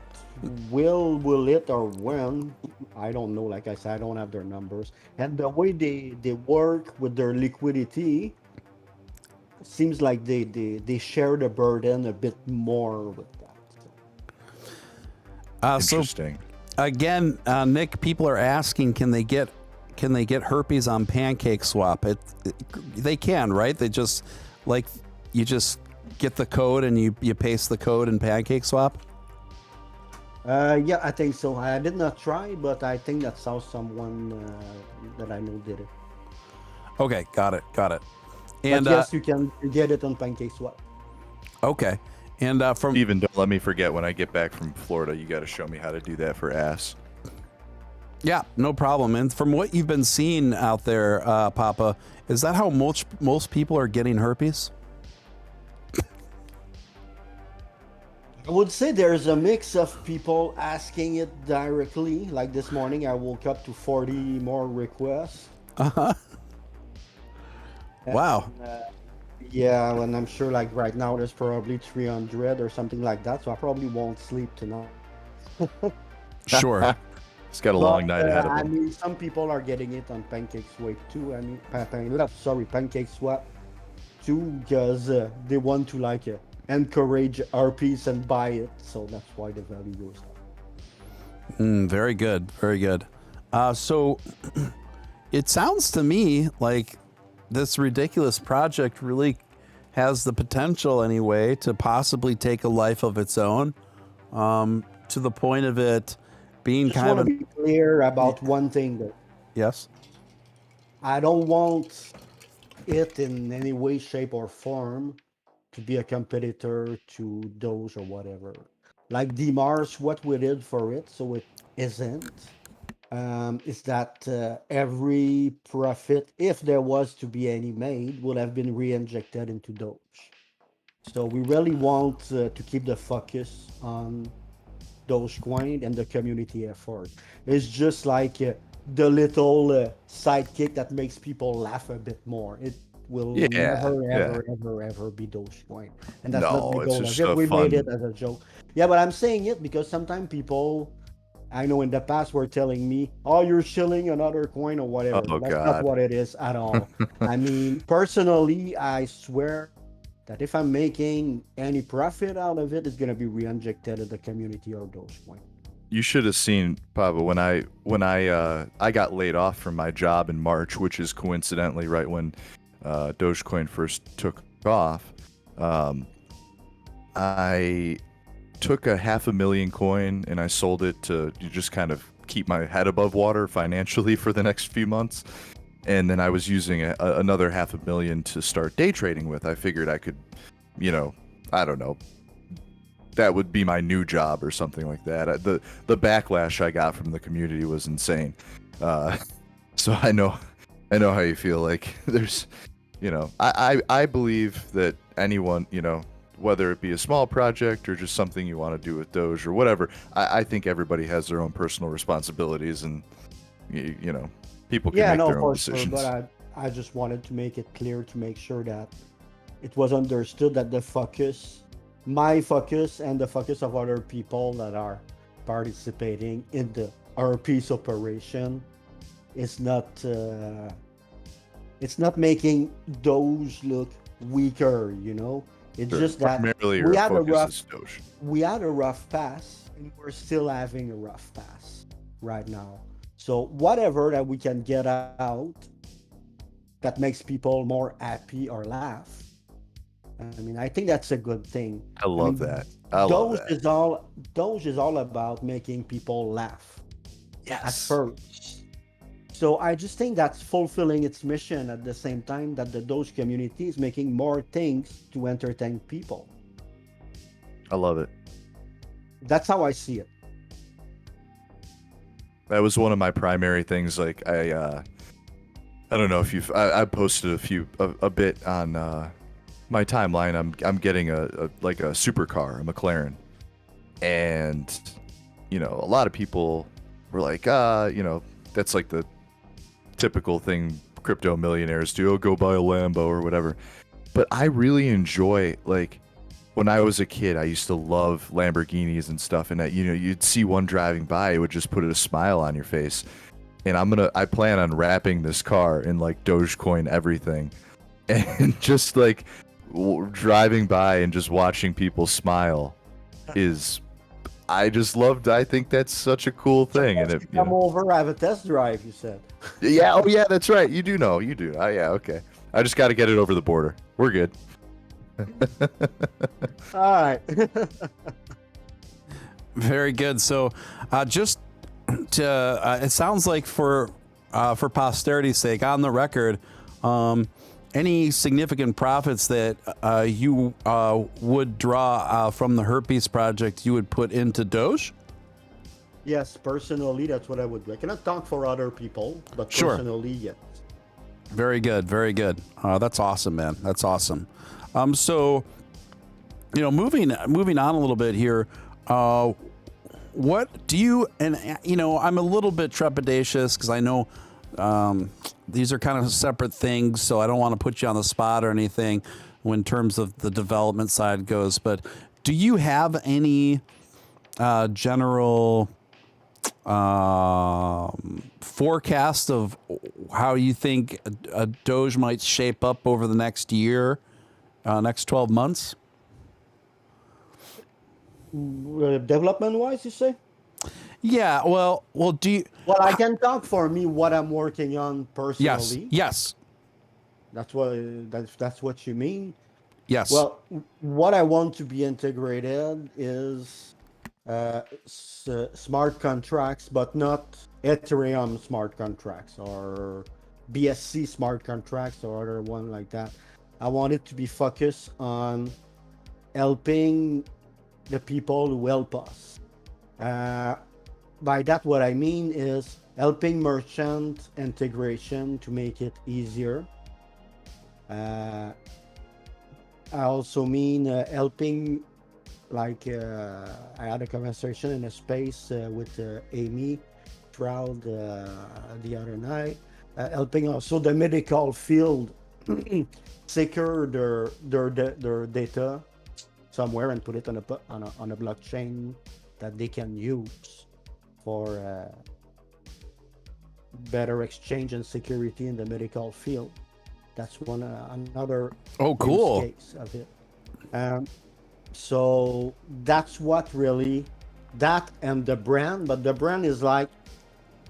[SPEAKER 3] will it or when? I don't know. Like I said, I don't have their numbers, and the way they work with their liquidity seems like they share the burden a bit more with that. So.
[SPEAKER 2] Interesting.
[SPEAKER 1] Again, Nick, people are asking, can they get herpes on Pancake Swap? They can, right? They just you just get the code and you paste the code in Pancake Swap.
[SPEAKER 3] Yeah, I think so. I did not try, but I think that's how someone that I know did it.
[SPEAKER 1] Okay, got it. And
[SPEAKER 3] but yes, you can get it on Pancake Swap.
[SPEAKER 1] Okay, and from
[SPEAKER 2] Steven, don't let me forget when I get back from Florida. You got to show me how to do that for ass.
[SPEAKER 1] Yeah, no problem. And from what you've been seeing out there, Papa, is that how most people are getting herpes?
[SPEAKER 3] I would say there's a mix of people asking it directly. Like this morning, I woke up to 40 more requests.
[SPEAKER 1] Wow.
[SPEAKER 3] Yeah, and I'm sure like right now there's probably 300 or something like that. So I probably won't sleep tonight.
[SPEAKER 1] Sure.
[SPEAKER 2] It's got a long night ahead of
[SPEAKER 3] I
[SPEAKER 2] him.
[SPEAKER 3] mean, some people are getting it on Pancake Swap too. I mean, Pancake Swap too, because they want to encourage Herpes and buy it. So that's why the value goes up.
[SPEAKER 1] Very good. Very good. So it sounds to me like this ridiculous project really has the potential anyway to possibly take a life of its own, to the point of it being
[SPEAKER 3] Just
[SPEAKER 1] kind
[SPEAKER 3] want
[SPEAKER 1] of
[SPEAKER 3] to be clear about one thing though.
[SPEAKER 1] Yes.
[SPEAKER 3] I don't want it in any way, shape, or form to be a competitor to Doge or whatever. Like DMARS, what we did for it, so it isn't, is that every profit, if there was to be any made, would have been re-injected into Doge. So we really want to keep the focus on Dogecoin and the community effort. It's just like the little sidekick that makes people laugh a bit more. It will never be Dogecoin, and that's not the
[SPEAKER 2] it's
[SPEAKER 3] goal.
[SPEAKER 2] just
[SPEAKER 3] If
[SPEAKER 2] a
[SPEAKER 3] we
[SPEAKER 2] fun.
[SPEAKER 3] made it as a joke, yeah. But I'm saying it because sometimes people, I know in the past, were telling me, "Oh, you're shilling another coin or whatever."
[SPEAKER 2] Oh,
[SPEAKER 3] That's not
[SPEAKER 2] God.
[SPEAKER 3] what it is at all. I mean, personally, I swear that if I'm making any profit out of it, it's gonna be re-injected at the community or Dogecoin.
[SPEAKER 2] You should have seen, Pablo, when I got laid off from my job in March, which is coincidentally right when Dogecoin first took off. I took a 500,000 coin and I sold it to just kind of keep my head above water financially for the next few months. And then I was using another 500,000 to start day trading with. I figured I could, I don't know, that would be my new job or something like that. The backlash I got from the community was insane. So I know how you feel. Like there's, I believe that anyone, whether it be a small project or just something you want to do with Doge or whatever, I think everybody has their own personal responsibilities, and people can make their own decisions.
[SPEAKER 3] Sure, but I just wanted to make it clear to make sure that it was understood that the focus, my focus and the focus of other people that are participating in the Herpes operation is not it's not making Doge look weaker, It's just that
[SPEAKER 2] primarily
[SPEAKER 3] we had a rough pass, and we're still having a rough pass right now. So whatever that we can get out that makes people more happy or laugh, I mean, I think that's a good thing.
[SPEAKER 2] I love that.
[SPEAKER 3] Doge is all about making people laugh.
[SPEAKER 2] Yes.
[SPEAKER 3] At first. So I just think that's fulfilling its mission at the same time that the Doge community is making more things to entertain people.
[SPEAKER 2] I love it.
[SPEAKER 3] That's how I see it.
[SPEAKER 2] That was one of my primary things. Like I don't know if I posted a bit on my timeline. I'm getting a like a supercar, a McLaren, and a lot of people were like, that's like the typical thing crypto millionaires do. Oh, go buy a Lambo or whatever. But I really enjoy, like, when I was a kid, I used to love Lamborghinis and stuff, and that you'd see one driving by, it would just put a smile on your face. And I plan on wrapping this car in like Dogecoin everything, and just like driving by and just watching people smile is, I think that's such a cool thing. And it,
[SPEAKER 3] Come over, have a test drive, you said.
[SPEAKER 2] yeah, oh yeah, that's right. You do. Oh yeah, okay. I just got to get it over the border. We're good.
[SPEAKER 3] All right.
[SPEAKER 1] Very good. So, just to, it sounds like for posterity's sake, on the record, any significant profits that you would draw from the Herpes project, you would put into Doge?
[SPEAKER 3] Yes, personally, that's what I would do. I cannot talk for other people, but
[SPEAKER 1] Sure.
[SPEAKER 3] personally, yes.
[SPEAKER 1] Very good. Very good. That's awesome, man. That's awesome. So, moving on a little bit here, what do you, and I'm a little bit trepidatious because I know these are kind of separate things, so I don't want to put you on the spot or anything in terms of the development side goes, but do you have any general forecast of how you think a Doge might shape up over the next year, next 12 months?
[SPEAKER 3] Development-wise, you say?
[SPEAKER 1] Yeah, well, do you...
[SPEAKER 3] Well, I can talk for me what I'm working on personally.
[SPEAKER 1] Yes.
[SPEAKER 3] That's what you mean.
[SPEAKER 1] Yes.
[SPEAKER 3] Well, what I want to be integrated is smart contracts, but not Ethereum smart contracts or BSC smart contracts or other one like that. I want it to be focused on helping the people who help us. By that, what I mean is helping merchant integration to make it easier. I also mean helping, like I had a conversation in a space with Amy Trout the other night, helping also the medical field secure their data somewhere and put it on a blockchain that they can use for better exchange and security in the medical field. That's another
[SPEAKER 1] cool
[SPEAKER 3] use case of it. So that's what really, that and the brand, but the brand is like,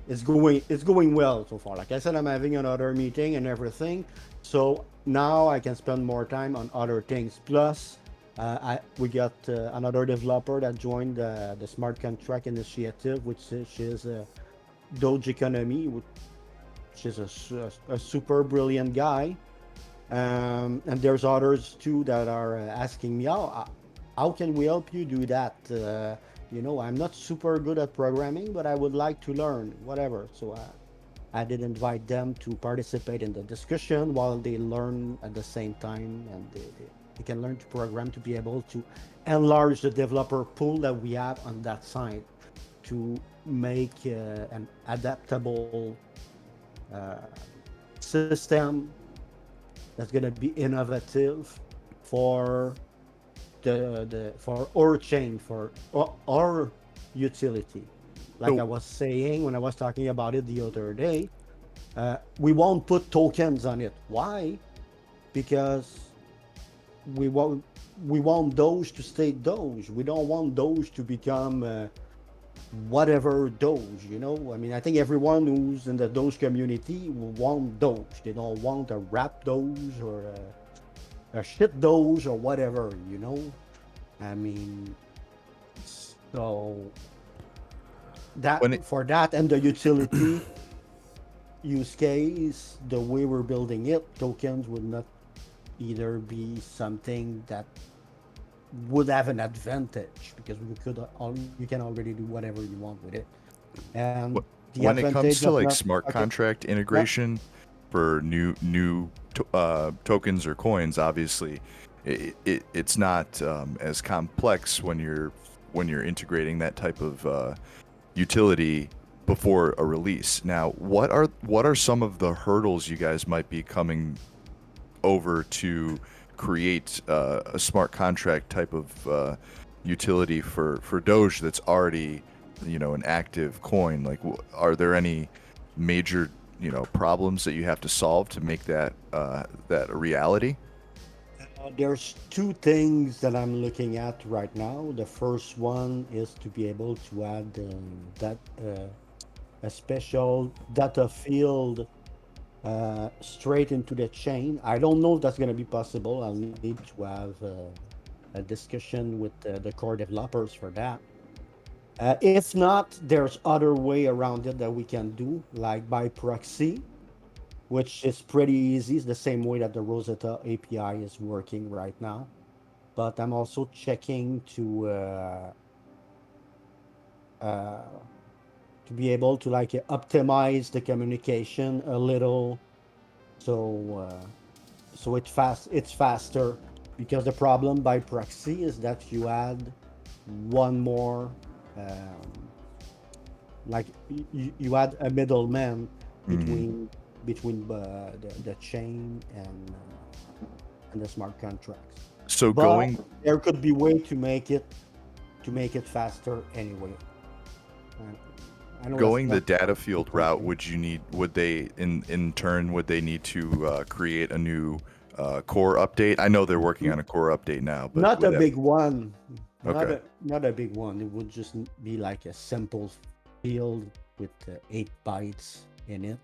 [SPEAKER 3] it's going well so far. Like I said, I'm having another meeting and everything. So now I can spend more time on other things. Plus, we got another developer that joined the Smart Contract Initiative, which is Doge Economy, which is a super brilliant guy. And there's others too that are asking me, how can we help you do that? I'm not super good at programming, but I would like to learn, whatever. So I did invite them to participate in the discussion while they learn at the same time, and they can learn to program to be able to enlarge the developer pool that we have on that side to make an adaptable system that's going to be innovative for for our chain, for our utility. Like I was saying when I was talking about it the other day, we won't put tokens on it. Why? Because we want Doge to stay Doge. We don't want Doge to become whatever Doge, I mean, I think everyone who's in the Doge community will want Doge. They don't want a rap Doge or a shit Doge or whatever, I mean, so that for that and the utility use case, the way we're building it, tokens would not either be something that would have an advantage because you can already do whatever you want with it. And
[SPEAKER 2] when it comes
[SPEAKER 3] advantage
[SPEAKER 2] to
[SPEAKER 3] of
[SPEAKER 2] like
[SPEAKER 3] not-
[SPEAKER 2] smart
[SPEAKER 3] okay.
[SPEAKER 2] contract integration for new tokens or coins, obviously it's not as complex when you're integrating that type of utility before a release. Now, what are some of the hurdles you guys might be coming over to create a smart contract type of utility for Doge that's already, an active coin? Like, are there any major, problems that you have to solve to make that a reality?
[SPEAKER 3] There's two things that I'm looking at right now. The first one is to be able to add that a special data field straight into the chain. I don't know if that's going to be possible. I'll need to have a discussion with the core developers for that. If not, there's other way around it that we can do, like by proxy, which is pretty easy. It's the same way that the Rosetta API is working right now. But I'm also checking to be able to like optimize the communication a little, so it's faster, because the problem by proxy is that you add one more like you add a middleman between the chain and the smart contracts.
[SPEAKER 2] So
[SPEAKER 3] But there could be way to make it faster anyway. I know
[SPEAKER 2] going the
[SPEAKER 3] that's not-
[SPEAKER 2] data field route, would they in turn need to create a new core update? I know they're working on a core update now, but
[SPEAKER 3] Not
[SPEAKER 2] would
[SPEAKER 3] a
[SPEAKER 2] that-
[SPEAKER 3] big one.
[SPEAKER 2] Okay.
[SPEAKER 3] Not a big one. It would just be like a simple field with 8 bytes in it.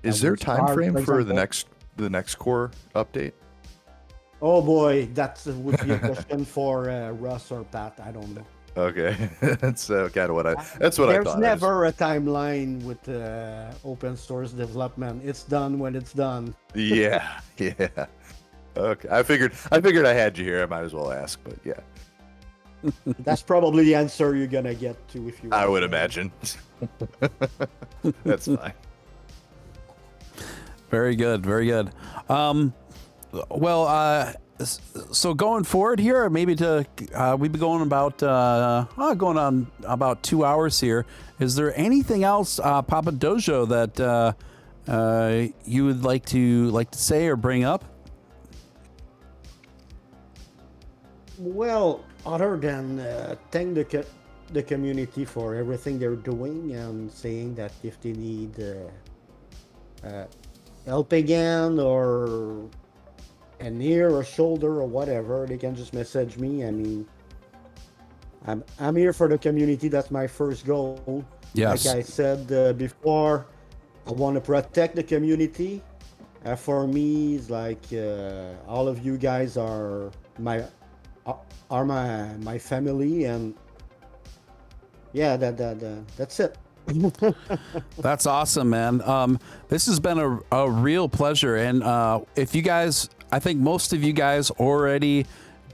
[SPEAKER 2] Is
[SPEAKER 3] That
[SPEAKER 2] there
[SPEAKER 3] would
[SPEAKER 2] time
[SPEAKER 3] start,
[SPEAKER 2] frame for the
[SPEAKER 3] example.
[SPEAKER 2] next core update?
[SPEAKER 3] Oh boy, that would be a question for Russ or Pat. I don't know.
[SPEAKER 2] Okay, that's kind of what I thought.
[SPEAKER 3] There's never a timeline with open source development. It's done when it's done.
[SPEAKER 2] Yeah. Okay, I figured I had you here. I might as well ask, but yeah,
[SPEAKER 3] That's probably the answer you're gonna get to if you.
[SPEAKER 2] I
[SPEAKER 3] want
[SPEAKER 2] would
[SPEAKER 3] to.
[SPEAKER 2] imagine. That's fine.
[SPEAKER 1] Very good, very good. So going forward here, maybe we've been going about going on about 2 hours here. Is there anything else, Papa Dojo, that you would like to say or bring up?
[SPEAKER 3] Well, other than thank the community for everything they're doing, and saying that if they need help again, or an ear or shoulder or whatever, they can just message me. I mean, I'm here for the community. That's my first goal.
[SPEAKER 1] Yes.
[SPEAKER 3] Like I said before, I want to protect the community. For me, it's like all of you guys are my family, and yeah, that's it.
[SPEAKER 1] That's awesome, man. This has been a real pleasure. And if you guys, I think most of you guys already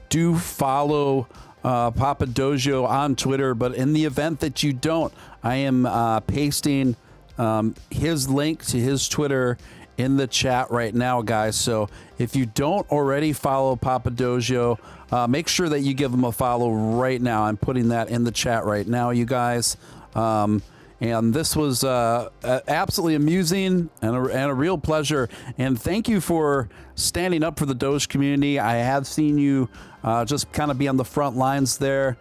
[SPEAKER 1] do follow Papa Dojo on Twitter, but in the event that you don't, I am pasting his link to his Twitter in the chat right now, guys. So if you don't already follow Papa Dojo, make sure that you give him a follow right now. I'm putting that in the chat right now, you guys. And this was absolutely amusing and a real pleasure. And thank you for standing up for the Doge community. I have seen you just kind of be on the front lines there,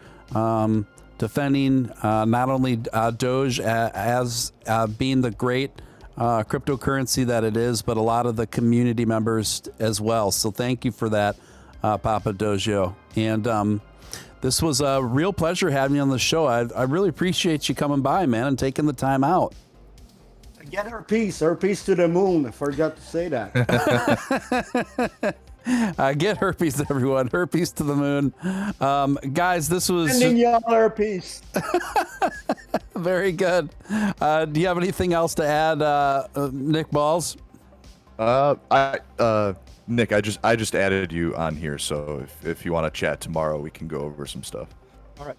[SPEAKER 1] defending not only Doge as being the great cryptocurrency that it is, but a lot of the community members as well. So thank you for that, Papa Dojo. And this was a real pleasure having you on the show. I really appreciate you coming by, man, and taking the time out.
[SPEAKER 3] Get herpes to the moon. I forgot to say that.
[SPEAKER 1] Get herpes, everyone. Herpes to the moon. Guys, this was
[SPEAKER 3] Sending y'all herpes.
[SPEAKER 1] very good. Do you have anything else to add, Nick Balls?
[SPEAKER 2] Nick, I just added you on here, so if you want to chat tomorrow, we can go over some stuff.
[SPEAKER 3] All right.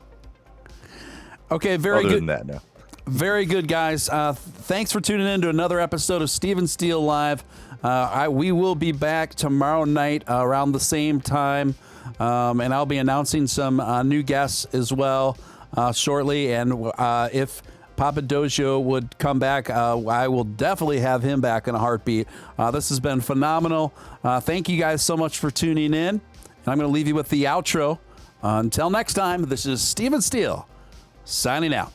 [SPEAKER 1] Okay, very
[SPEAKER 2] Other
[SPEAKER 1] good.
[SPEAKER 2] than that, no.
[SPEAKER 1] Very good, guys. Thanks for tuning in to another episode of Steven Steele Live. We will be back tomorrow night around the same time, and I'll be announcing some new guests as well shortly. And if Papa Dogeio would come back, I will definitely have him back in a heartbeat. This has been phenomenal. Thank you guys so much for tuning in. And I'm going to leave you with the outro. Until next time, this is Steven Steele signing out.